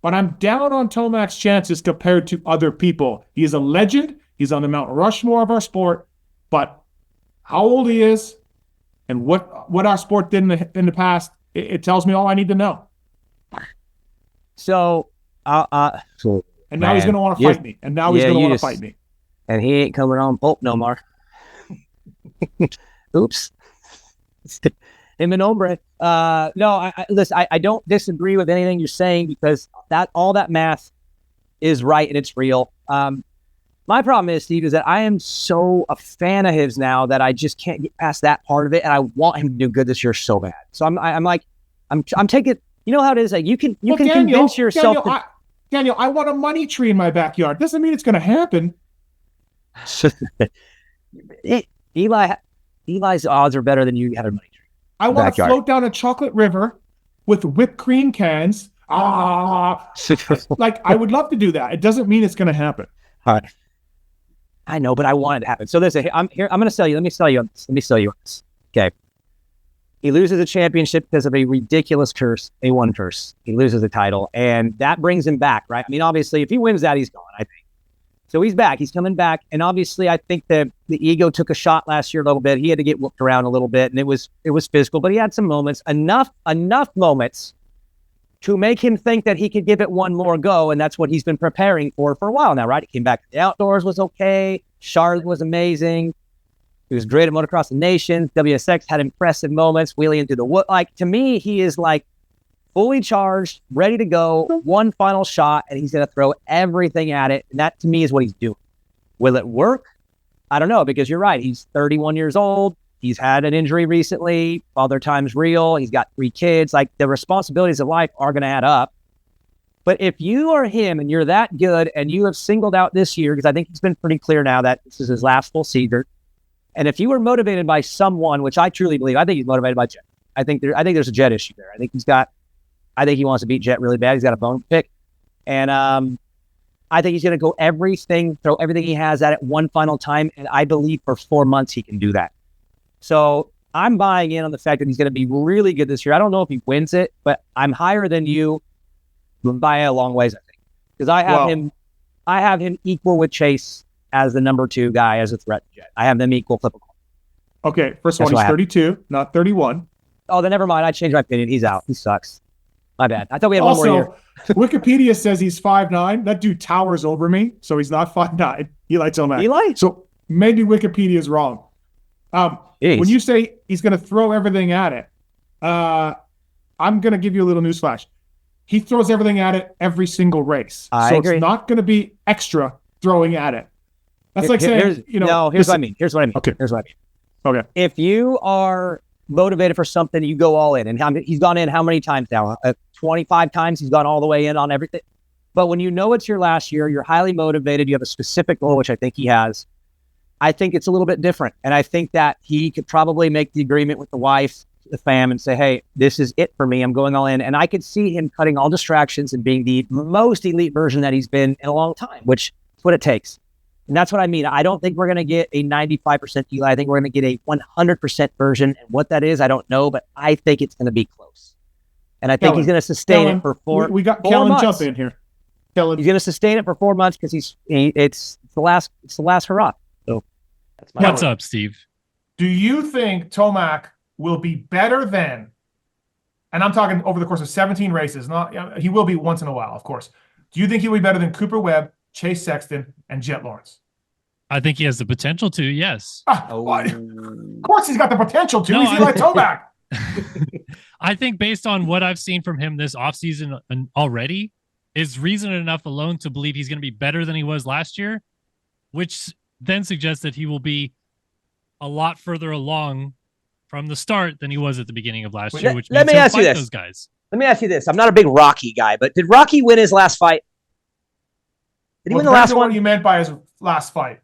but I'm down on Tomac's chances compared to other people. He is a legend. He's on the Mount Rushmore of our sport. But how old he is and what our sport did in the past, it tells me all I need to know. So, and now he's going to want to fight me. And now he's going to want to fight me. And he ain't coming on Pope no more. Oops. Him and Ombre. No, listen, I don't disagree with anything you're saying, because all that math is right and it's real. My problem is, Steve, is that I am so a fan of his now that I just can't get past that part of it, and I want him to do good this year so bad. So I'm taking. You know how it is. Like you can convince yourself. Daniel, I want a money tree in my backyard. Doesn't mean it's going to happen. Eli's odds are better than you had a money tree. I want to float down a chocolate river with whipped cream cans. Like, I would love to do that. It doesn't mean it's going to happen. All right. I know, but I want it to happen. So listen, I'm here. I'm going to sell you. Let me sell you on this. Okay. He loses a championship because of a ridiculous curse, a one curse. He loses the title, and that brings him back, right? I mean, obviously, if he wins that, he's gone, I think. So he's back. He's coming back. And obviously, I think that the ego took a shot last year a little bit. He had to get whooped around a little bit, and it was physical, but he had some moments, enough moments to make him think that he could give it one more go, and that's what he's been preparing for a while now, right? He came back to the outdoors, was okay. Charlotte was amazing. He was great at Motocross the Nations. WSX had impressive moments, wheeling into the wood. Like, to me, he is like fully charged, ready to go, one final shot, and he's going to throw everything at it. And that, to me, is what he's doing. Will it work? I don't know, because you're right. He's 31 years old. He's had an injury recently. Father time's real. He's got 3 kids. Like, the responsibilities of life are going to add up. But if you are him and you're that good and you have singled out this year, because I think he's been pretty clear now that this is his last full season, and if you were motivated by someone, which I truly believe, I think he's motivated by Jet. I think there's a Jet issue there. I think he wants to beat Jet really bad. He's got a bone to pick. And I think he's going to go throw everything he has at it one final time. And I believe for 4 months he can do that. So I'm buying in on the fact that he's going to be really good this year. I don't know if he wins it, but I'm higher than you by a long ways, I think. Because I have him equal with Chase as the number 2 guy as a threat to Jet. I have them equal flip a coin. Okay, first of all, he's 32, not 31. Oh, then never mind. I changed my opinion. He's out. He sucks. My bad. I thought we had one more year. Wikipedia says he's 5'9". That dude towers over me, so he's not 5'9". Eli Tomac. Eli? So maybe Wikipedia is wrong. When you say he's going to throw everything at it, I'm going to give you a little newsflash. He throws everything at it every single race. I agree. It's not going to be extra throwing at it. That's like saying, here's what I mean. Okay. Here's what I mean. Okay. If you are motivated for something, you go all in. And he's gone in how many times now? 25 times he's gone all the way in on everything. But when you know it's your last year, you're highly motivated, you have a specific goal, which I think he has. I think it's a little bit different. And I think that he could probably make the agreement with the wife, the fam, and say, hey, this is it for me. I'm going all in. And I could see him cutting all distractions and being the most elite version that he's been in a long time, which is what it takes. And that's what I mean. I don't think we're going to get a 95% Eli. I think we're going to get a 100% version. And what that is, I don't know, but I think it's going to be close. And I think he's going to sustain it for 4 months. We got Kellen jump in here. Kellen. He's going to sustain it for 4 months because it's the last hurrah. So that's my What's up, Steve? Do you think Tomac will be better than, and I'm talking over the course of 17 races, he will be once in a while, of course. Do you think he'll be better than Cooper Webb, Chase Sexton, and Jet Lawrence? I think he has the potential to, yes. Of course he's got the potential to. He's Eli Tomac. I think based on what I've seen from him this offseason already is reason enough alone to believe he's going to be better than he was last year, which then suggests that he will be a lot further along from the start than he was at the beginning of last year, which means he'll fight those guys. Let me ask you this. I'm not a big Rocky guy, but did Rocky win his last fight? Did he win the last one? What you meant by his last fight?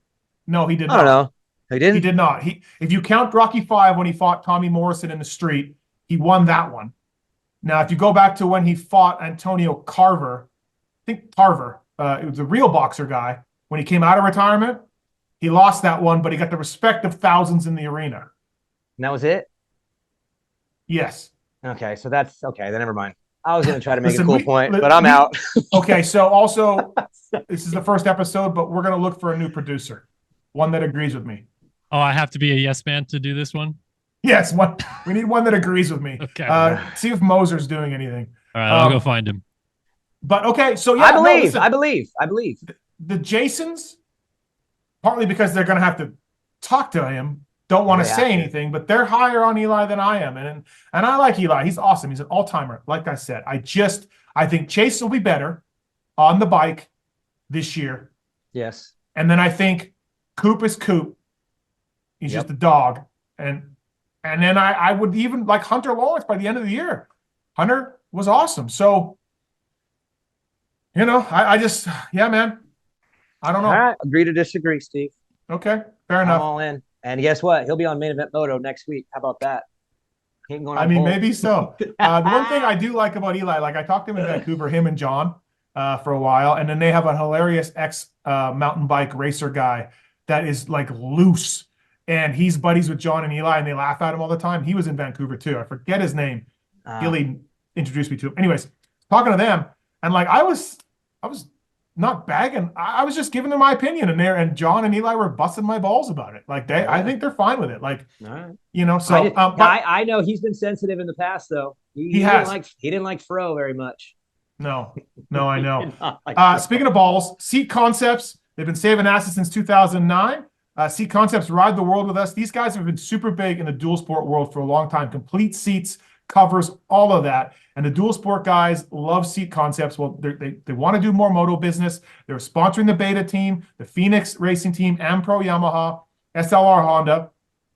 No, he did not. I don't know. He didn't? He did not. If you count Rocky 5 when he fought Tommy Morrison in the street, he won that one. Now, if you go back to when he fought Antonio Carver, I think Carver, it was the real boxer guy, when he came out of retirement, he lost that one, but he got the respect of thousands in the arena. And that was it? Yes. Okay, so that's okay. Then never mind. I was going to try to make a cool point, but I'm out. Okay, so also, this is the first episode, but we're going to look for a new producer, one that agrees with me. Oh, I have to be a yes man to do this one? Yes, we need one that agrees with me. Okay. See if Moser's doing anything. All right, I'll go find him. But okay, so yeah, I believe. The Jasons, partly because they're going to have to talk to him, don't want to say anything, but they're higher on Eli than I am, and I like Eli. He's awesome. He's an all-timer. Like I said, I think Chase will be better on the bike this year. Yes. And then I think Coop is Coop. He's just a dog. And then I would even like Hunter Lawrence by the end of the year. Hunter was awesome. So, I just, man, I don't know. All right. Agree to disagree, Steve. Okay. Fair enough. I'm all in. And guess what? He'll be on Main Event Moto next week. How about that? Maybe so. The one thing I do like about Eli, like I talked to him in Vancouver, him and John, for a while, and then they have a hilarious mountain bike racer guy that is like loose. And he's buddies with John and Eli, and they laugh at him all the time. He was in Vancouver too. I forget his name. Gilly introduced me to him. Anyways, talking to them, and like I was not bagging. I was just giving them my opinion, and John and Eli were busting my balls about it. Like I think they're fine with it. Like, so I know he's been sensitive in the past though. He didn't like Fro very much. No, I know. Speaking of balls, Seat Concepts, they've been saving assets since 2009. Seat Concepts ride the world with us. These guys have been super big in the dual sport world for a long time. Complete seats, covers, all of that. And the dual sport guys love Seat Concepts. Well, they want to do more moto business. They're sponsoring the Beta team, the Phoenix Racing team, and Pro Yamaha. SLR Honda,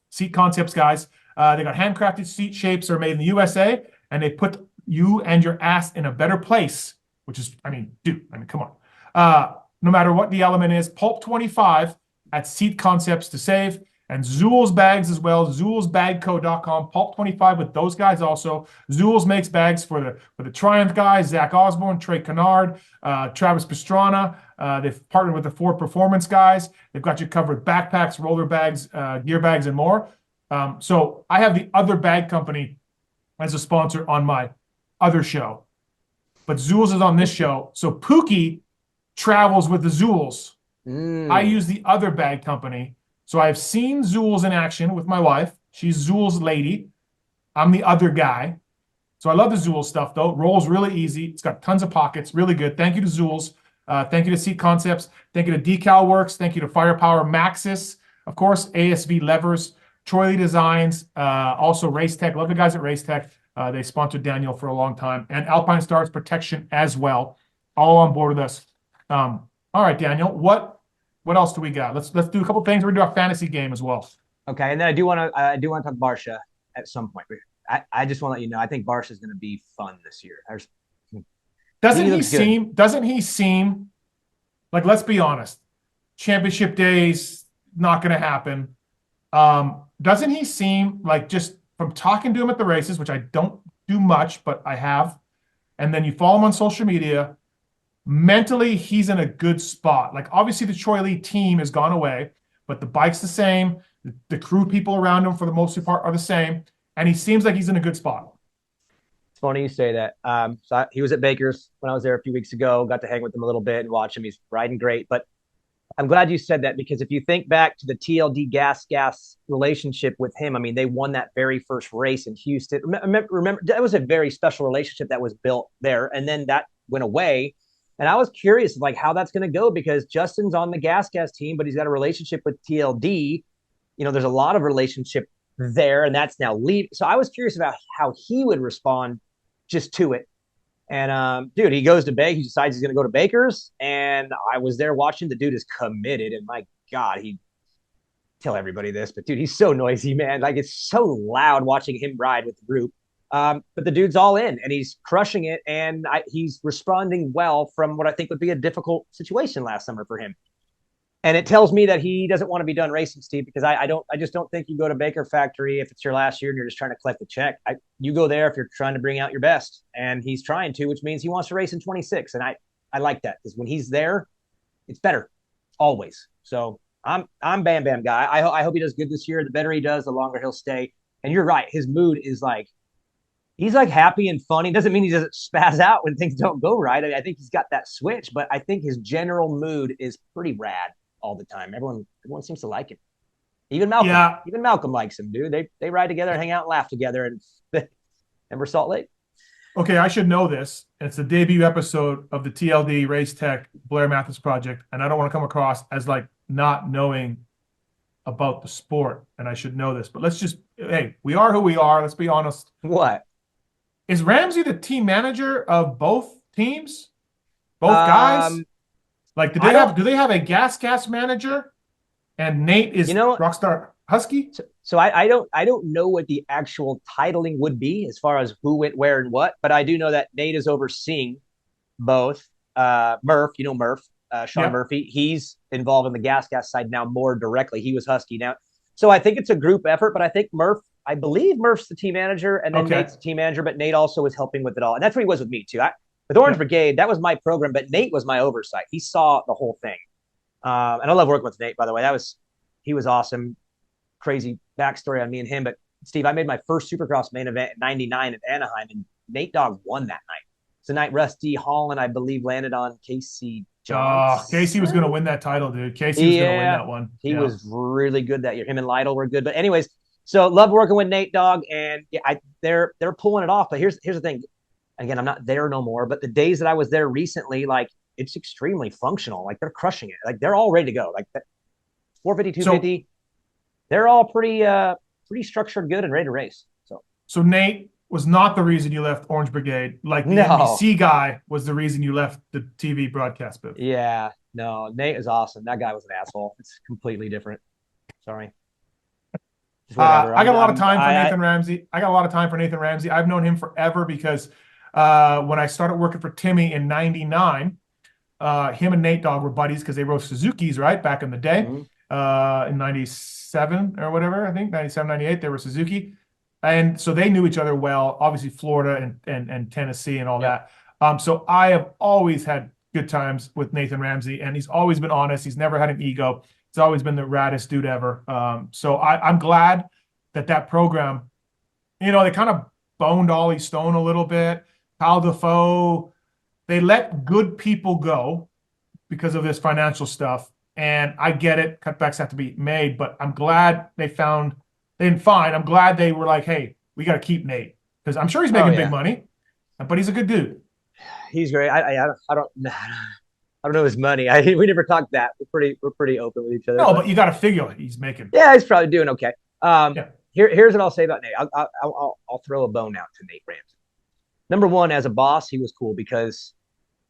seat concepts guys. They got handcrafted seat shapes that are made in the USA, and they put you and your ass in a better place, which is, come on. No matter what the element is, Pulp 25 at Seat Concepts to save, and Zool's bags as well, zoolsbagco.com, Pulp 25 with those guys also. Zool's makes bags for the Triumph guys, Zach Osborne, Trey Kennard, Travis Pastrana. They've partnered with the Ford Performance guys. They've got you covered with backpacks, roller bags, gear bags, and more. So I have the Other Bag Company as a sponsor on my other show, but Zool's is on this show. So Pookie travels with the Zool's. I use the Other Bag Company. So I've seen Zool's in action with my wife. She's Zool's lady. I'm the other guy. So I love the Zool's stuff, though. Rolls really easy. It's got tons of pockets. Really good. Thank you to Zool's. Thank you to Seat Concepts. Thank you to Decal Works. Thank you to Firepower, Maxxis, of course, ASV Levers, Troy Lee Designs, also Race Tech. Love the guys at Race Tech. They sponsored Daniel for a long time. And Alpine Stars Protection as well. All on board with us. All right, Daniel, what else do we got? Let's do a couple things. We're gonna do our fantasy game as well. Okay, and then I do want to talk Barcia at some point. I just want to let you know I think Barcia is going to be fun this year. Doesn't he seem like, let's be honest, championship days not going to happen. Doesn't he seem like, just from talking to him at the races, which I don't do much, but I have, and then you follow him on social media, mentally he's in a good spot. Like, obviously the Troy Lee team has gone away, but the bike's the same. The crew people around him for the most part are the same, and he seems like he's in a good spot. It's funny you say that. He was at Baker's when I was there a few weeks ago. Got to hang with him a little bit and watch him. He's riding great. But I'm glad you said that, because if you think back to the TLD gas relationship with him, I mean, they won that very first race in Houston. Remember, that was a very special relationship that was built there, and then that went away. And I was curious, like, how that's going to go, because Justin's on the gas team, but he's got a relationship with TLD. You know, there's a lot of relationship there, and that's now leave. So I was curious about how he would respond just to it. And dude, he goes to he decides he's going to go to Baker's, and I was there watching. The dude is committed, and my God, he tell everybody this, but dude, he's so noisy, man. Like, it's so loud watching him ride with the group. But the dude's all in, and he's crushing it, and he's responding well from what I think would be a difficult situation last summer for him. And it tells me that he doesn't want to be done racing, Steve, because I just don't think you go to Baker Factory if it's your last year and you're just trying to collect the check. You go there if you're trying to bring out your best, and he's trying to, which means he wants to race in 26. And I like that, because when he's there, it's better always. So I'm Bam Bam guy. I hope he does good this year. The better he does, the longer he'll stay. And you're right, his mood is like, he's like happy and funny. Doesn't mean he doesn't spaz out when things don't go right. I think he's got that switch, but I think his general mood is pretty rad all the time. Everyone seems to like him. Even Malcolm likes him, dude. They ride together and hang out and laugh together, and Denver Salt Lake. Okay, I should know this. It's the debut episode of the TLD Race Tech Blair Matthes project, and I don't want to come across as like not knowing about the sport, and I should know this. But hey, we are who we are. Let's be honest. What? Is Ramsey the team manager of both teams? Both guys? Like, do they have a gas manager? And Nate is Rockstar Husky? So I don't know what the actual titling would be as far as who went where and what, but I do know that Nate is overseeing both. Murph, Sean Murphy, he's involved in the gas side now more directly. He was Husky now. So I think it's a group effort, but I believe Murph's the team manager, and then Nate's the team manager, but Nate also was helping with it all. And that's what he was with me too. With Orange Brigade, that was my program, but Nate was my oversight. He saw the whole thing. And I love working with Nate, by the way. He was awesome. Crazy backstory on me and him. But Steve, I made my first Supercross main event at 99 at Anaheim, and Nate Dogg won that night. It's the night Rusty Holland, I believe, landed on Casey Johnson. Casey was going to win that title, dude. Casey was going to win that one. He was really good that year. Him and Lytle were good. But anyways, so love working with Nate Dogg, and they're pulling it off. But here's the thing. Again, I'm not there no more, but the days that I was there recently, like, it's extremely functional. Like, they're crushing it. Like, they're all ready to go. Like, 450, 250, they're all pretty structured, good, and ready to race. So Nate was not the reason you left Orange Brigade. Like, the NBC guy was the reason you left the TV broadcast booth. Yeah, no, Nate is awesome. That guy was an asshole. It's completely different. Sorry. Just whatever. I got a lot of time for Nathan Ramsey. I got a lot of time for Nathan Ramsey. I've known him forever because when I started working for Timmy in '99, him and Nate Dogg were buddies because they rode Suzukis, right, back in the day. In '97 or whatever, I think, '97, '98, they were Suzuki. And so they knew each other well, obviously Florida and Tennessee and all that. So I have always had good times with Nathan Ramsey, and he's always been honest. He's never had an ego. He's always been the raddest dude ever. So I'm glad that program, they kind of boned Ollie Stone a little bit. Pal Defoe, they let good people go because of this financial stuff. And I get it. Cutbacks have to be made, but I'm glad they didn't find. I'm glad they were like, hey, we got to keep Nate because I'm sure he's making big money, but he's a good dude. He's great. I don't know his money. We never talked that. We're pretty open with each other. No, but you got to figure he's making. Yeah, he's probably doing okay. Here's what I'll say about Nate. I'll throw a bone out to Nate Ramsey. Number one, as a boss, he was cool because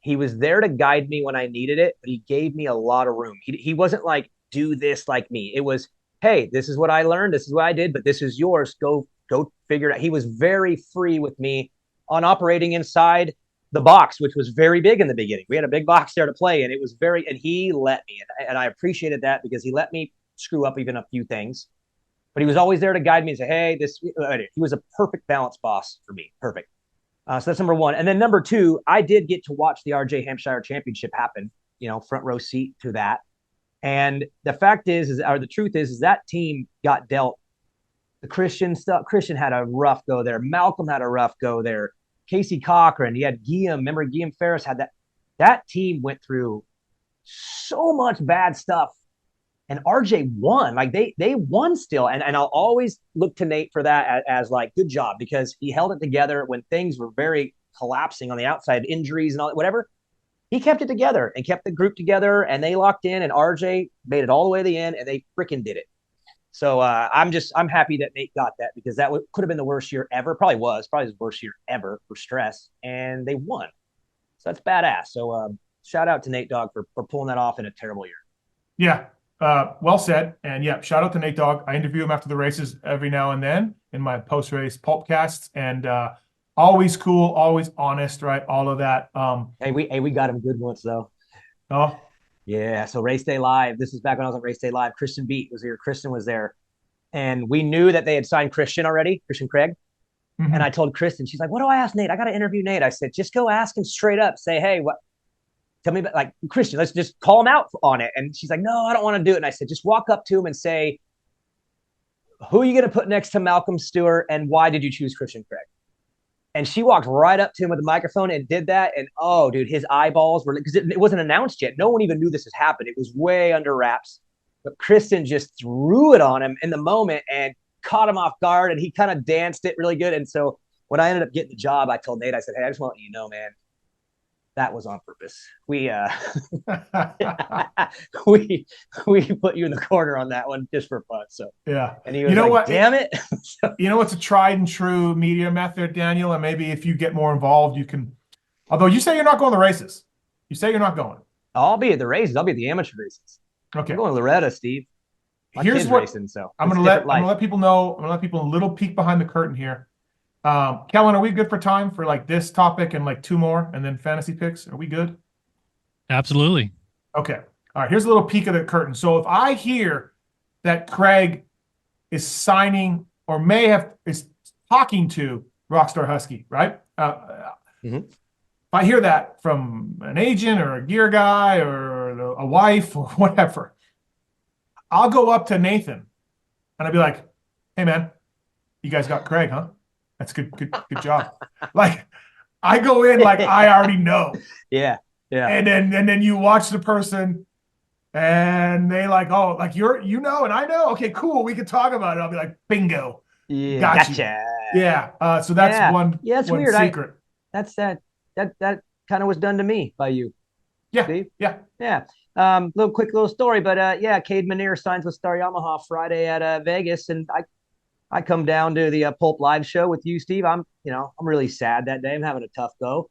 he was there to guide me when I needed it, but he gave me a lot of room. He wasn't like, do this like me. It was, hey, this is what I learned. This is what I did, but this is yours. Go figure it out. He was very free with me on operating inside the box, which was very big in the beginning. We had a big box there to play, and and he let me, and I appreciated that because he let me screw up even a few things, but he was always there to guide me and say, hey, he was a perfect balance boss for me. Perfect. So that's number one. And then number two, I did get to watch the RJ Hampshire Championship happen, front row seat to that. And the fact the truth is that team got dealt the Christian stuff. Christian had a rough go there. Malcolm had a rough go there. Casey Cochran, he had Guillaume. Remember, Guillaume Ferris had that. That team went through so much bad stuff. And RJ won. Like they won still. And I'll always look to Nate for that as like, good job, because he held it together when things were very collapsing on the outside, injuries and all whatever. He kept it together and kept the group together, and they locked in, and RJ made it all the way to the end, and they freaking did it. So I'm happy that Nate got that, because that could have been the worst year ever. Probably the worst year ever for stress, and they won. So that's badass. So shout out to Nate Dogg for pulling that off in a terrible year. Yeah. Well said. And yeah, shout out to Nate Dogg. I interview him after the races every now and then in my post-race pulpcasts, and always cool, always honest, right? All of that. Hey, we got him good once though. Oh, yeah. So Race Day Live. This is back when I was on Race Day Live. Christian Beat was here. Kristen was there, and we knew that they had signed Christian already, Christian Craig. Mm-hmm. And I told Kristen, she's like, "What do I ask Nate? I got to interview Nate." I said, "Just go ask him straight up. Say, hey, what? Tell me about, like, Christian, let's just call him out on it." And she's like, "No, I don't want to do it." And I said, "Just walk up to him and say, who are you going to put next to Malcolm Stewart, and why did you choose Christian Craig?" And she walked right up to him with the microphone and did that. And oh, dude, his eyeballs were, because it wasn't announced yet. No one even knew this had happened. It was way under wraps. But Kristen just threw it on him in the moment and caught him off guard. And he kind of danced it really good. And so when I ended up getting the job, I told Nate, I said, "Hey, I just want you to know, man, that was on purpose. We we put you in the corner on that one just for fun." So yeah. And he was like, what? Damn it. You know what's a tried and true media method, Daniel? And maybe if you get more involved, you can. Although you say you're not going to the races. You say you're not going. I'll be at the races. I'll be at the amateur races. Okay. I'm going to Loretta, Steve. Here's what racing, so I'm gonna let people know. I'm gonna let people a little peek behind the curtain here. Kellen, are we good for time for like this topic and like two more and then fantasy picks? Are we good? Absolutely. Okay. All right. Here's a little peek of the curtain. So if I hear that Craig is signing or is talking to Rockstar Husky, right? If I hear that from an agent or a gear guy or a wife or whatever, I'll go up to Nathan and I'll be like, "Hey man, you guys got Craig, huh? That's good job." Like, I go in like I already know. Yeah. And then you watch the person and they like, "Oh, like and I know. Okay, cool. We can talk about it." I'll be like, "Bingo. Yeah. Gotcha." Yeah. So that's one. Yeah, it's one weird. Secret. That kind of was done to me by you. Yeah. Steve? Yeah. Little story, but Cade Manier signs with Star Yamaha Friday at Vegas, and I come down to the Pulp Live show with you, Steve. I'm really sad that day. I'm having a tough go.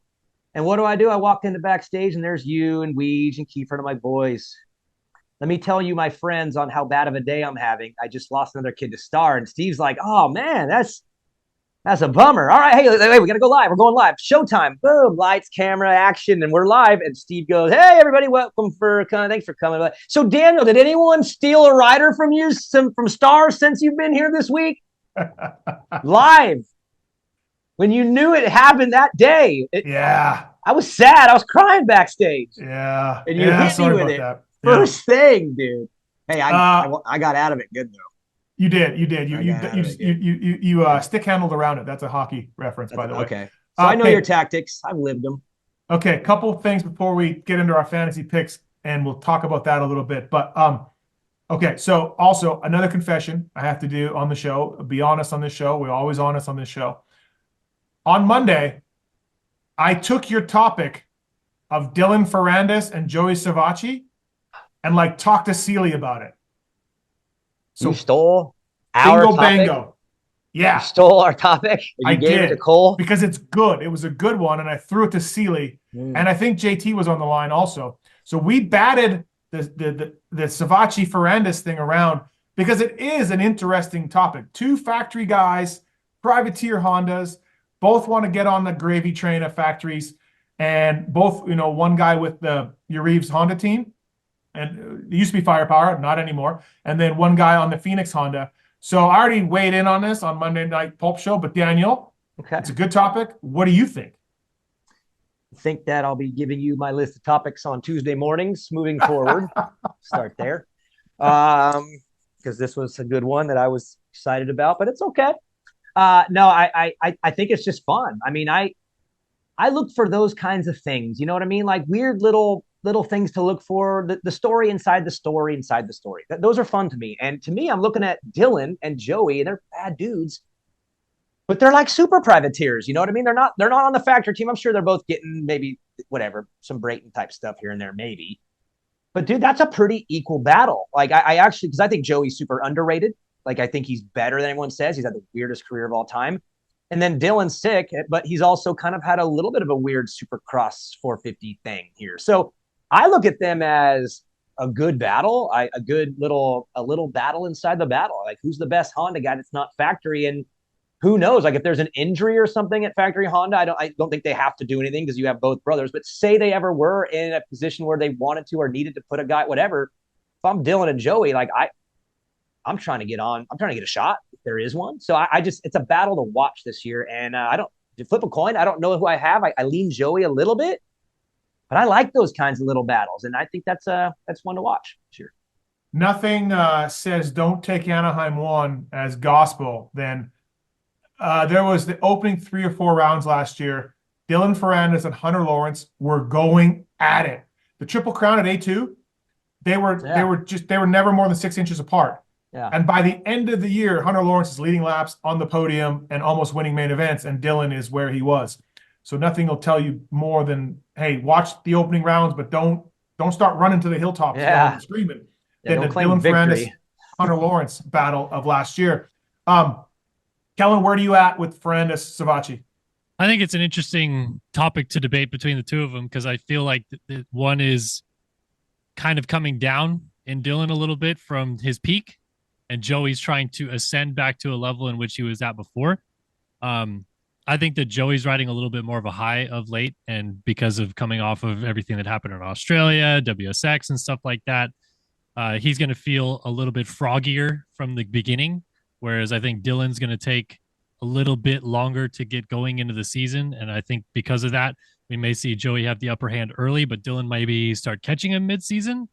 And what do? I walk into backstage, and there's you and Weege and Kiefer and my boys. let me tell you, my friends, on how bad of a day I'm having. I just lost another kid to star. And Steve's like, oh, man, that's a bummer. All right, hey, we got to go live. We're going live. Showtime. Boom, lights, camera, action, and we're live. And Steve goes, hey, everybody, thanks for coming. So, Daniel, did anyone steal a rider from you from Star since you've been here this week? Live. When you knew it happened that day. Yeah. I was sad. I was crying backstage. Yeah. And you hit me with it. That. First thing, dude. Hey, I got out of it good, though. You did. You stick handled around it. That's a hockey reference, by the way. Okay. So I know your tactics. I've lived them. Okay, a couple of things before we get into our fantasy picks, and we'll talk about that a little bit. But okay, so also another confession I have to do on the show. Be honest on this show. We're always honest on this show. On Monday, I took your topic of Dylan Ferrandis and Joey Savatgy and talked to Sealy about it. So you stole our topic? Bango. Yeah. You stole our topic? And you gave it to Cole? Because it's good. It was a good one, and I threw it to Sealy. And I think JT was on the line also. So we batted the Savatgy Ferrandis thing around because it is an interesting topic. Two factory guys, privateer Hondas, both want to get on the gravy train of factories, and both, one guy with the Urives Honda team, and it used to be Firepower, not anymore, and then one guy on the Phoenix Honda. So I already weighed in on this on Monday Night Pulp Show, but Daniel, it's a good topic. What do you think? I think that I'll be giving you my list of topics on Tuesday mornings moving forward. Start there. Because this was a good one that I was excited about, but it's okay. No, I think it's just fun. I mean, I look for those kinds of things. You know what I mean? Like weird little things to look for. The story inside the story inside the story. Those are fun to me. And to me, I'm looking at Dylan and Joey, and they're bad dudes, but they're like super privateers. You know what I mean? They're not on the factory team. I'm sure they're both getting maybe whatever, some Brayton type stuff here and there, maybe. But dude, that's a pretty equal battle. Like I actually, because I think Joey's super underrated. Like, I think he's better than anyone says. He's had the weirdest career of all time. And then Dylan's sick, but he's also kind of had a little bit of a weird Supercross 450 thing here. So I look at them as a good battle, a little battle inside the battle. Like, who's the best Honda guy that's not factory? And who knows? Like, if there's an injury or something at factory Honda, I don't think they have to do anything because you have both brothers. But say they ever were in a position where they wanted to or needed to put a guy, whatever. If I'm Dylan and Joey, like I'm trying to get on. I'm trying to get a shot if there is one. So it's a battle to watch this year. And to flip a coin, I don't know who I have. I lean Joey a little bit, but I like those kinds of little battles. And I think that's one to watch this year. Nothing says don't take Anaheim 1 as gospel. Then there was the opening 3 or 4 rounds last year. Dylan Ferrandis and Hunter Lawrence were going at it. The Triple Crown at A2, they were never more than 6 inches apart. Yeah. And by the end of the year, Hunter Lawrence is leading laps on the podium and almost winning main events, and Dylan is where he was. So nothing will tell you more than, hey, watch the opening rounds, but don't start running to the hilltops and screaming. Yeah, than the Dylan Ferrandis, Hunter Lawrence battle of last year. Kellen, where do you at with Ferrandis, Savatgy? I think it's an interesting topic to debate between the two of them because I feel like one is kind of coming down in Dylan a little bit from his peak, and Joey's trying to ascend back to a level in which he was at before. I think that Joey's riding a little bit more of a high of late, and because of coming off of everything that happened in Australia, WSX and stuff like that, he's going to feel a little bit froggier from the beginning, whereas I think Dylan's going to take a little bit longer to get going into the season, and I think because of that, we may see Joey have the upper hand early, but Dylan maybe start catching him mid-season.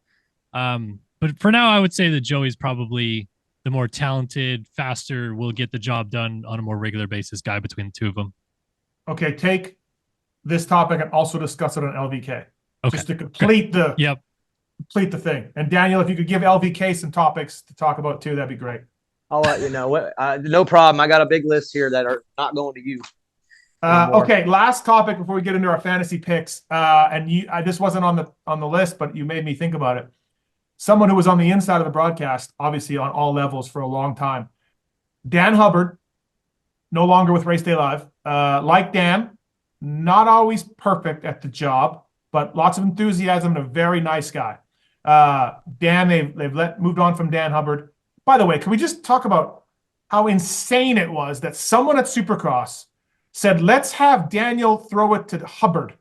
But for now, I would say that Joey's probably the more talented, faster, will get the job done on a more regular basis guy between the two of them. Okay, take this topic and also discuss it on LVK. Okay. Just to complete complete the thing. And Daniel, if you could give LVK some topics to talk about too, that'd be great. I'll let you know. No problem. I got a big list here that are not going to you. Okay, last topic before we get into our fantasy picks. This wasn't on the list, but you made me think about it. Someone who was on the inside of the broadcast, obviously on all levels for a long time. Dan Hubbard, no longer with Race Day Live. Like Dan, not always perfect at the job, but lots of enthusiasm and a very nice guy. Dan, they've moved on from Dan Hubbard. By the way, can we just talk about how insane it was that someone at Supercross said, let's have Daniel throw it to Hubbard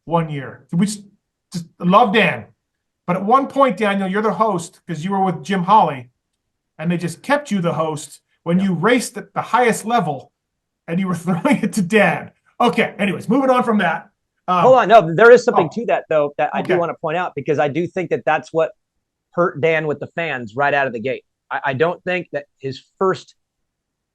one year. We just love Dan. But at one point, Daniel, you're the host because you were with Jim Hawley, and they just kept you the host when you raced at the highest level and you were throwing it to Dan. Okay, anyways, moving on from that. Hold on. No, there is something to that, though, that I do want to point out, because I do think that that's what hurt Dan with the fans right out of the gate. I don't think that his first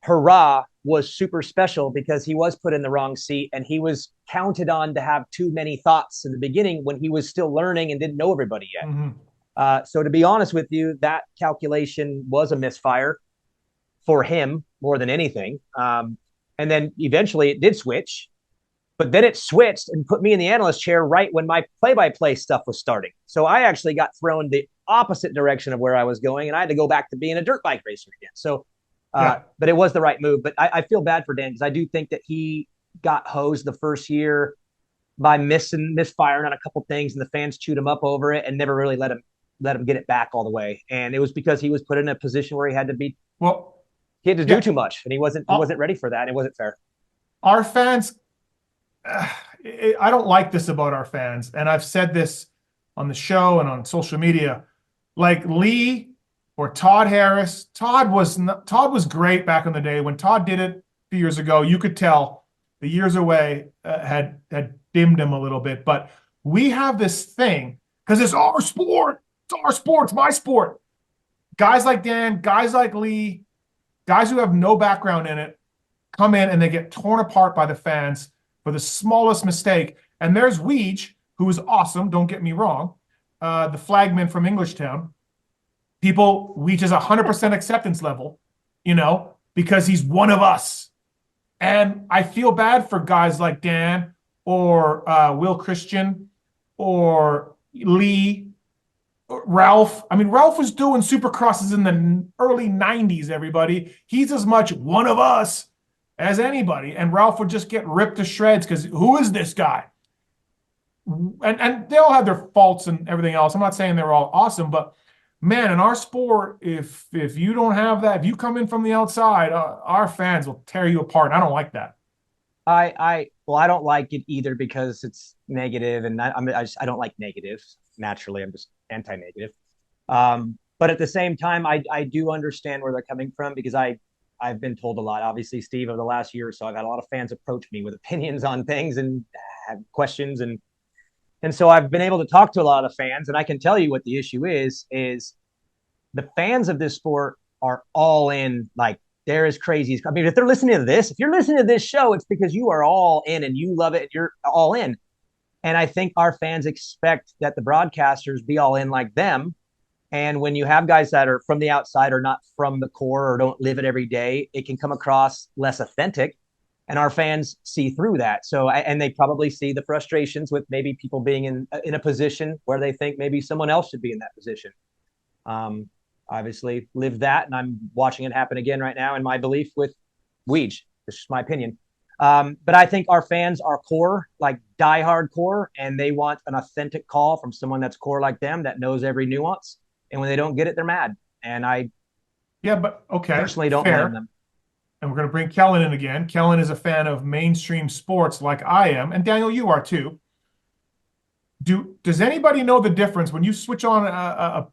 hurrah was super special because he was put in the wrong seat and he was counted on to have too many thoughts in the beginning when he was still learning and didn't know everybody yet. Mm-hmm. So to be honest with you, that calculation was a misfire for him more than anything. And then eventually it did switch, but then it switched and put me in the analyst chair right when my play-by-play stuff was starting. So I actually got thrown the opposite direction of where I was going, and I had to go back to being a dirt bike racer again. So, but it was the right move. But I feel bad for Dan because I do think that he got hosed the first year by misfiring on a couple things, and the fans chewed him up over it and never really let him get it back all the way. And it was because he was put in a position where he had to be he had to do too much, and he wasn't ready for that. It wasn't fair. Our fans, I don't like this about our fans, and I've said this on the show and on social media. Like Lee or Todd Harris, Todd was great back in the day. When Todd did it a few years ago, you could tell the years away had dimmed him a little bit. But we have this thing because it's our sport. It's our sport. It's my sport. Guys like Dan, guys like Lee, guys who have no background in it, come in and they get torn apart by the fans for the smallest mistake. And there's Weege, who is awesome, don't get me wrong, the flagman from Englishtown. Weege has 100% acceptance level, because he's one of us. And I feel bad for guys like Dan or Will Christian or Lee, or Ralph. I mean, Ralph was doing Supercrosses in the early 90s, everybody. He's as much one of us as anybody. And Ralph would just get ripped to shreds because who is this guy? And they all have their faults and everything else. I'm not saying they're all awesome, but man, in our sport, if you don't have that, if you come in from the outside, our fans will tear you apart. I don't like that. I don't like it either because it's negative, and I don't like negative. Naturally, I'm just anti-negative. But at the same time, I do understand where they're coming from because I've been told a lot. Obviously, Steve, over the last year or so, I've had a lot of fans approach me with opinions on things and have questions, and so I've been able to talk to a lot of fans, and I can tell you what the issue is the fans of this sport are all in, like, they're as crazy as, I mean, if you're listening to this show, it's because you are all in and you love it and you're all in. And I think our fans expect that the broadcasters be all in like them. And when you have guys that are from the outside or not from the core or don't live it every day, it can come across less authentic. And our fans see through that. So, and they probably see the frustrations with maybe people being in a position where they think maybe someone else should be in that position. Obviously lived that, and I'm watching it happen again right now in my belief with Weege. This is my opinion. But I think our fans are core, like diehard core, and they want an authentic call from someone that's core like them that knows every nuance. And when they don't get it, they're mad. And I personally don't blame them. And we're going to bring Kellen in again. Kellen is a fan of mainstream sports like I am. And Daniel, you are too. Does anybody know the difference when you switch on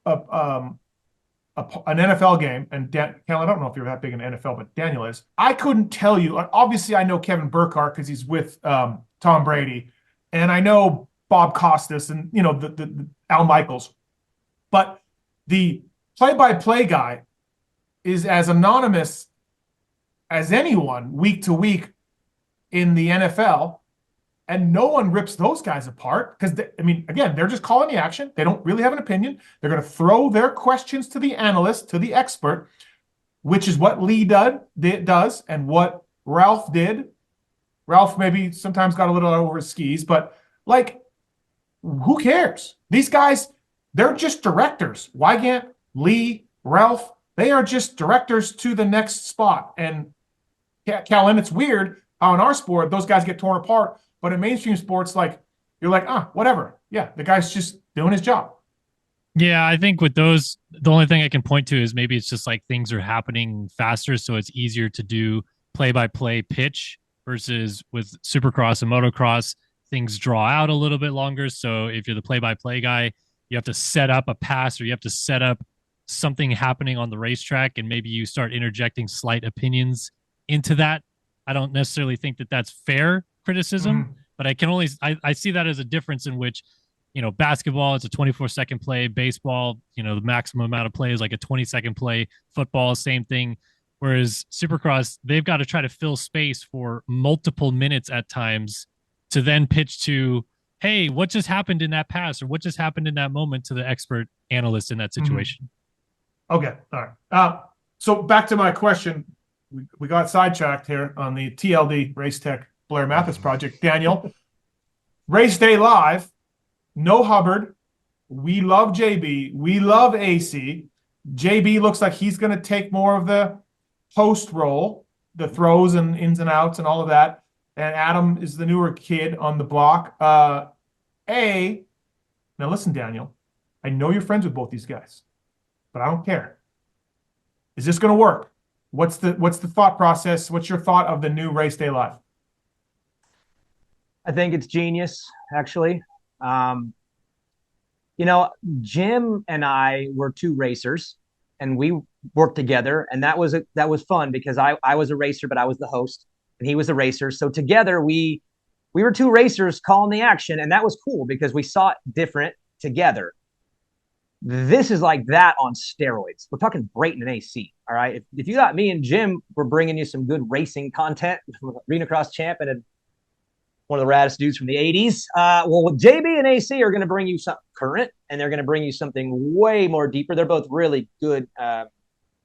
an NFL game? And Kellen, I don't know if you're that big in NFL, but Daniel is. I couldn't tell you. Obviously, I know Kevin Burkhardt because he's with Tom Brady. And I know Bob Costas and, the Al Michaels. But the play-by-play guy is as anonymous as anyone week to week in the NFL, and no one rips those guys apart because, again, they're just calling the action. They don't really have an opinion. They're going to throw their questions to the analyst, to the expert, which is what Lee does and what Ralph did. Ralph maybe sometimes got a little over his skis, but, who cares? These guys, they're just directors. Wygant, Lee, Ralph, they are just directors to the next spot. And Kellen, it's weird how in our sport, those guys get torn apart. But in mainstream sports, you're like, whatever. Yeah, the guy's just doing his job. Yeah, I think with those, the only thing I can point to is maybe it's just like things are happening faster, so it's easier to do play-by-play pitch versus with Supercross and motocross, things draw out a little bit longer. So if you're the play-by-play guy, you have to set up a pass or you have to set up something happening on the racetrack, and maybe you start interjecting slight opinions into that. I don't necessarily think that that's fair criticism, but I see that as a difference in which, basketball, it's a 24-second play. Baseball, the maximum amount of play is like a 20-second play. Football, same thing. Whereas Supercross, they've got to try to fill space for multiple minutes at times to then pitch to, hey, what just happened in that pass or what just happened in that moment to the expert analyst in that situation. Okay. All right. So back to my question. We got sidetracked here on the TLD Race Tech Blair Matthes project. Daniel, Race Day Live, no Hubbard. We love JB. We love AC. JB looks like he's going to take more of the post role, the throws and ins and outs and all of that. And Adam is the newer kid on the block. Now listen, Daniel, I know you're friends with both these guys, but I don't care. Is this going to work? What's the thought process? What's your thought of the new Race Day Live? I think it's genius, actually. Jim and I were two racers, and we worked together, and that was fun because I was a racer, but I was the host, and he was a racer. So together we were two racers calling the action, and that was cool because we saw it different together. This is like that on steroids. We're talking Brayton and AC. All right. If you got me and Jim, we're bringing you some good racing content. Arena Cross champ and one of the raddest dudes from the 80s. Well, JB and AC are going to bring you something current, and they're going to bring you something way more deeper. They're both really good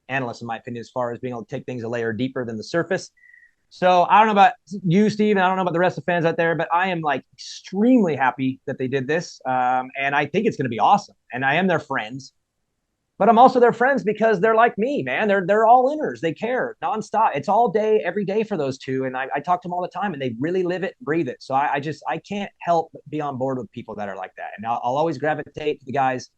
analysts, in my opinion, as far as being able to take things a layer deeper than the surface. So I don't know about you, Steve, and I don't know about the rest of the fans out there, but I am like extremely happy that they did this. And I think it's going to be awesome. And I am their friends, but I'm also their friends because they're like me, man. They're all inners. They care nonstop. It's all day, every day for those two. And I talk to them all the time, and they really live it, breathe it. So I can't help but be on board with people that are like that. And I'll always gravitate to the guys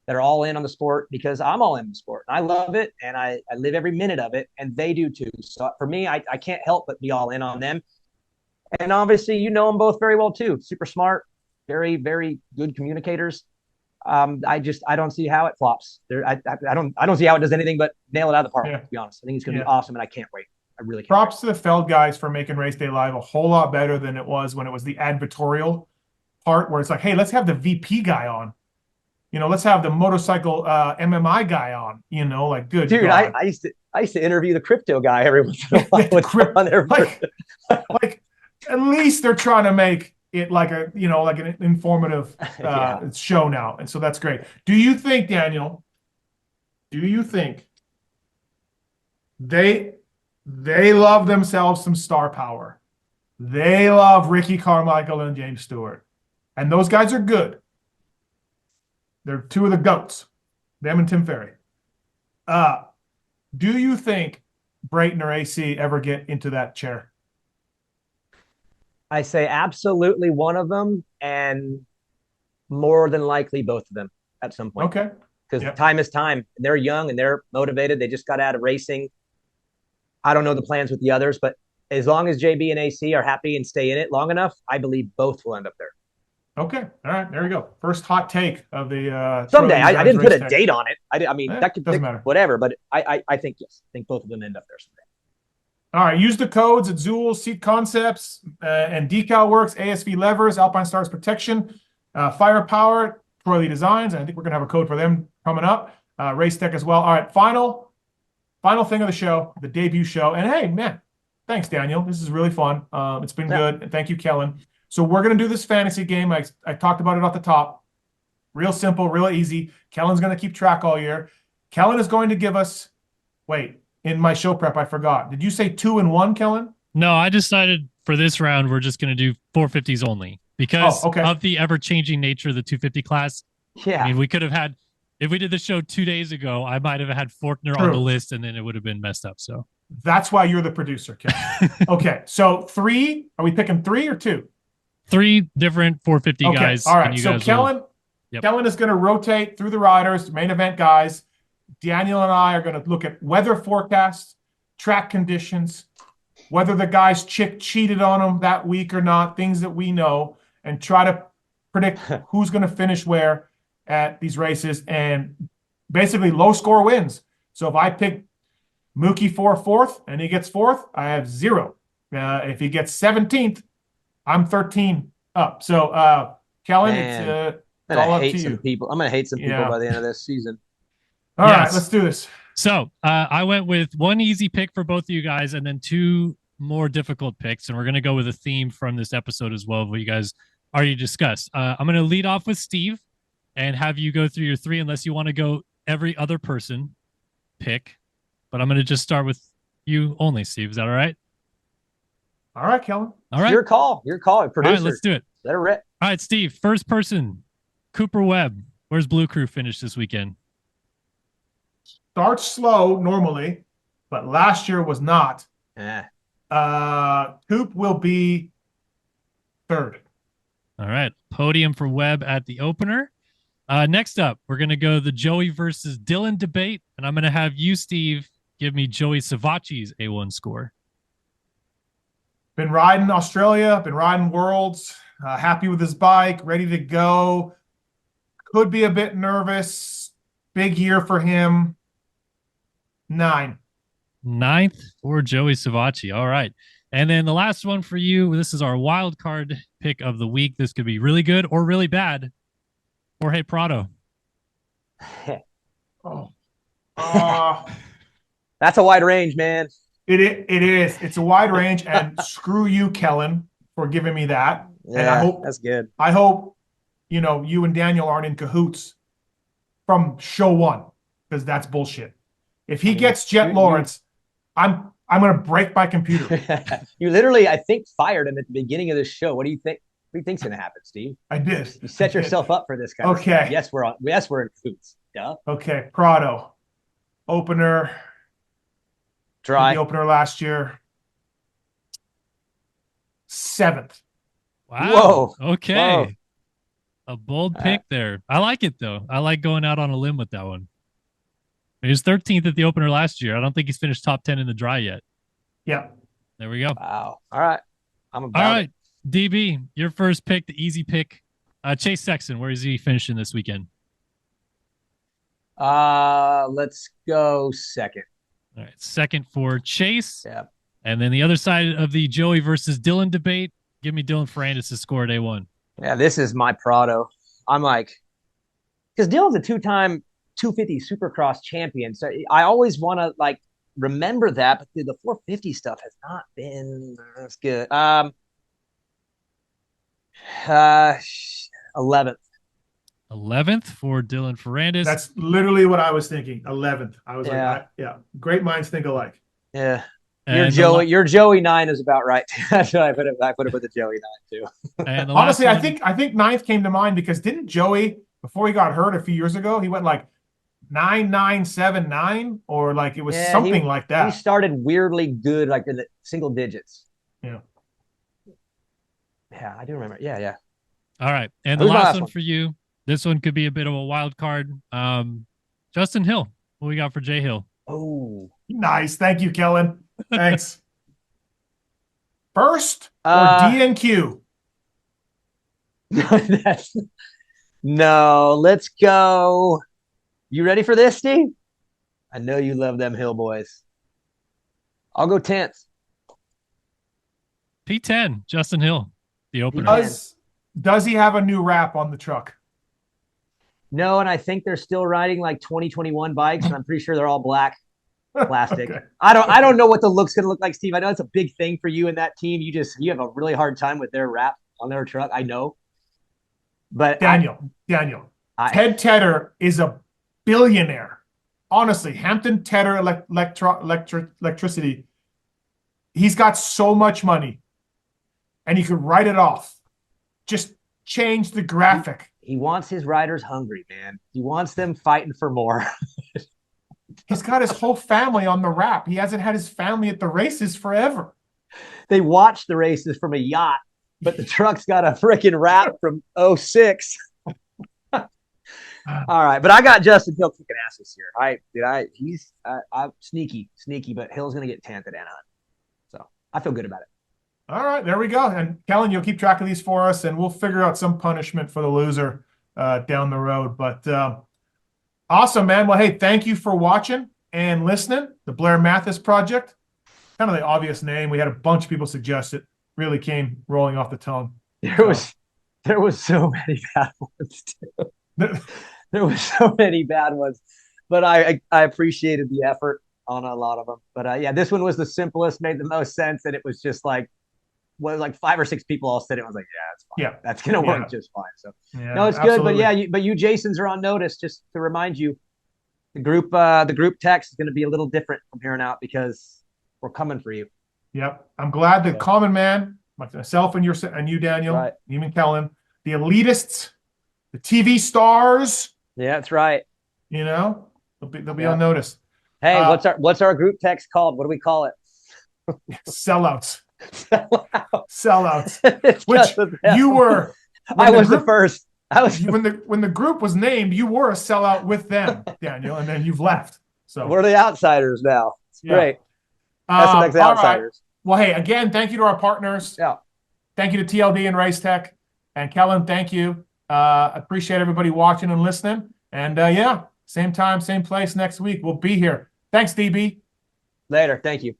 that are all in on the sport because I'm all in the sport. And I love it, and I live every minute of it, and they do too. So for me, I can't help but be all in on them. And obviously, you know them both very well too. Super smart, very, very good communicators. I don't see how it flops. I don't see how it does anything but nail it out of the park, to be honest. I think it's going to be awesome, and I can't wait. I really can't. Props to the Feld guys for making Race Day Live a whole lot better than it was when it was the advertorial part where it's like, hey, let's have the VP guy on. Let's have the motorcycle MMI guy on. Like good. Dude, I used to interview the crypto guy every once in a while. On there. Like at least they're trying to make it like like an informative show now, and so that's great. Do you think, Daniel? Do you think they love themselves some star power? They love Ricky Carmichael and James Stewart, and those guys are good. They're two of the GOATs, them and Tim Ferry. Do you think Brayton or AC ever get into that chair? I say absolutely one of them, and more than likely both of them at some point. Okay. Because time is time. They're young and they're motivated. They just got out of racing. I don't know the plans with the others, but as long as JB and AC are happy and stay in it long enough, I believe both will end up there. Okay. All right. There we go. First hot take of the someday. I didn't put a date on it. I mean, that could doesn't matter. Whatever, but I think yes. I think both of them end up there someday. All right. Use the codes at Zool, Seat Concepts, and Decal Works, ASV Levers, Alpine Stars Protection, Firepower, Troy Lee Designs. And I think we're gonna have a code for them coming up. Race Tech as well. All right. Final thing of the show, the debut show. And hey, man, thanks, Daniel. This is really fun. It's been good. And thank you, Kellen. So we're going to do this fantasy game. I talked about it off the top. Real simple, real easy. Kellen's going to keep track all year. Kellen is going to give us – wait, in my show prep, I forgot. Did you say 2 and 1, Kellen? No, I decided for this round we're just going to do 450s only because of the ever-changing nature of the 250 class. Yeah. I mean, we could have had – if we did the show 2 days ago, I might have had Fortner on the list, and then it would have been messed up. So that's why you're the producer, Kellen. Okay, so 3 – are we picking 3 or 2? 3 different 450 guys. All right. So Kellen, Yep. Kellen is going to rotate through the riders, main event guys. Daniel and I are going to look at weather forecasts, track conditions, whether the guy's chick cheated on him that week or not, things that we know, and try to predict who's going to finish where at these races. And basically, low score wins. So if I pick Mookie for fourth and he gets fourth, I have 0. If he gets 17th, I'm 13 up. So, Kellen, Man, it's I'm all gonna up hate to some you. people. I'm gonna hate some people Yeah. by the end of this season. All Yes. right, let's do this. So I went with one easy pick for both of you guys and then 2 more difficult picks. And we're going to go with a theme from this episode as well, what you guys already discussed. I'm going to lead off with Steve and have you go through your 3 unless you want to go every other person pick. But I'm going to just start with you only, Steve. Is that all right? All right, Kellen. All right. Your call. Your call. Producer. All right, let's do it. Let her rip. All right, Steve, first person, Cooper Webb. Where's Blue Crew finish this weekend? Starts slow normally, but last year was not. Eh. Coop will be 3rd. All right, podium for Webb at the opener. Next up, we're going to go the Joey versus Dylan debate, and I'm going to have you, Steve, give me Joey Savatgy's A1 score. Been riding Australia, been riding Worlds, happy with his bike, ready to go. Could be a bit nervous. Big year for him. 9. 9th for Joey Savatgy. All right. And then the last one for you, this is our wild card pick of the week. This could be really good or really bad. Jorge Prado. Oh. That's a wide range, man. It is. It's a wide range, and screw you, Kellen, for giving me that. Yeah, and I hope that's good. I hope you and Daniel aren't in cahoots from show 1, because that's bullshit. If he gets Jet Lawrence, I'm gonna break my computer. You literally, I think, fired him at the beginning of this show. What do you think? What do you think's gonna happen, Steve? I did. You set yourself up for this kind of Okay. stuff. Yes, we're in cahoots. Duh. Okay, Prado. Opener. Dry. The opener last year. 7th. Wow. Whoa. Okay. Whoa. A bold pick there. I like it, though. I like going out on a limb with that one. He was 13th at the opener last year. I don't think he's finished top 10 in the dry yet. Yeah. There we go. Wow. All right. I'm about All right. it. DB, your first pick, the easy pick. Chase Sexton, where is he finishing this weekend? Let's go 2nd. All right. 2nd for Chase. Yeah. And then the other side of the Joey versus Dylan debate, give me Dylan Ferrandis' score at A1. Yeah, this is my Prado. I'm like, because Dylan's a 2-time 250 Supercross champion, so I always want to remember that. But the 450 stuff has not been as good. 11th. 11th for Dylan Ferrandis. That's literally what I was thinking. 11th. I was Yeah. Great minds think alike. Yeah. And Your Joey 9 is about right. That's what I put it with the Joey 9 too. And the Honestly, last I think 9th came to mind because didn't Joey, before he got hurt a few years ago, he went 9-9-7-9, or it was something like that. He started weirdly good, in the single digits. Yeah. Yeah, I do remember. Yeah. All right. And the Who's my last last one one? for you. This one could be a bit of a wild card. Justin Hill. What we got for Jay Hill? Oh. Nice. Thank you, Kellen. Thanks. First or DNQ? No, let's go. You ready for this, Steve? I know you love them Hill boys. I'll go 10th. P10, Justin Hill, the opener. Does he have a new wrap on the truck? No, and I think they're still riding 2021 bikes, and I'm pretty sure they're all black plastic. Okay. I don't know what the look's gonna look like, Steve. I know it's a big thing for you and that team. You have a really hard time with their wrap on their truck. I know. But Daniel, Ted Tedder is a billionaire. Honestly, Hampton Tedder Electricity. He's got so much money, and he could write it off. Just change the graphic. He wants his riders hungry, man. He wants them fighting for more. He's got his whole family on the wrap. He hasn't had his family at the races forever. They watch the races from a yacht, but the truck's got a freaking wrap from 06. All right, but I got Justin Hill kicking ass this year. I'm sneaky, but Hill's gonna get 10th at Anaheim, so I feel good about it. All right, there we go. And Kellen, you'll keep track of these for us, and we'll figure out some punishment for the loser down the road. But awesome, man. Well, hey, thank you for watching and listening. The Blair Matthes Project, kind of the obvious name. We had a bunch of people suggest it. Really came rolling off the tongue. There was so many bad ones too. There was so many bad ones, but I appreciated the effort on a lot of them. But yeah, this one was the simplest, made the most sense, and it was just like 5 or 6 people all said it. I was like, yeah, it's fine. Yeah, that's gonna work just fine. So no, it's good. But yeah, you Jasons are on notice. Just to remind you, the group text is going to be a little different from here on out because we're coming for you. Yep, I'm glad the common man, myself and you, Daniel, right. even Kellen, the elitists, the TV stars. Yeah, that's right. You know, they'll be on notice. Hey, what's our group text called? What do we call it? Sellouts. Sellouts. Which you were. I was the first. I was when the group was named, you were a sellout with them, Daniel, and then you've left. So we're the outsiders now. It's great. SMX outsiders. Right. Well, hey, again, thank you to our partners. Yeah. Thank you to TLD and Race Tech. And Kellen, thank you. Appreciate everybody watching and listening. And yeah, same time, same place next week. We'll be here. Thanks, DB. Later. Thank you.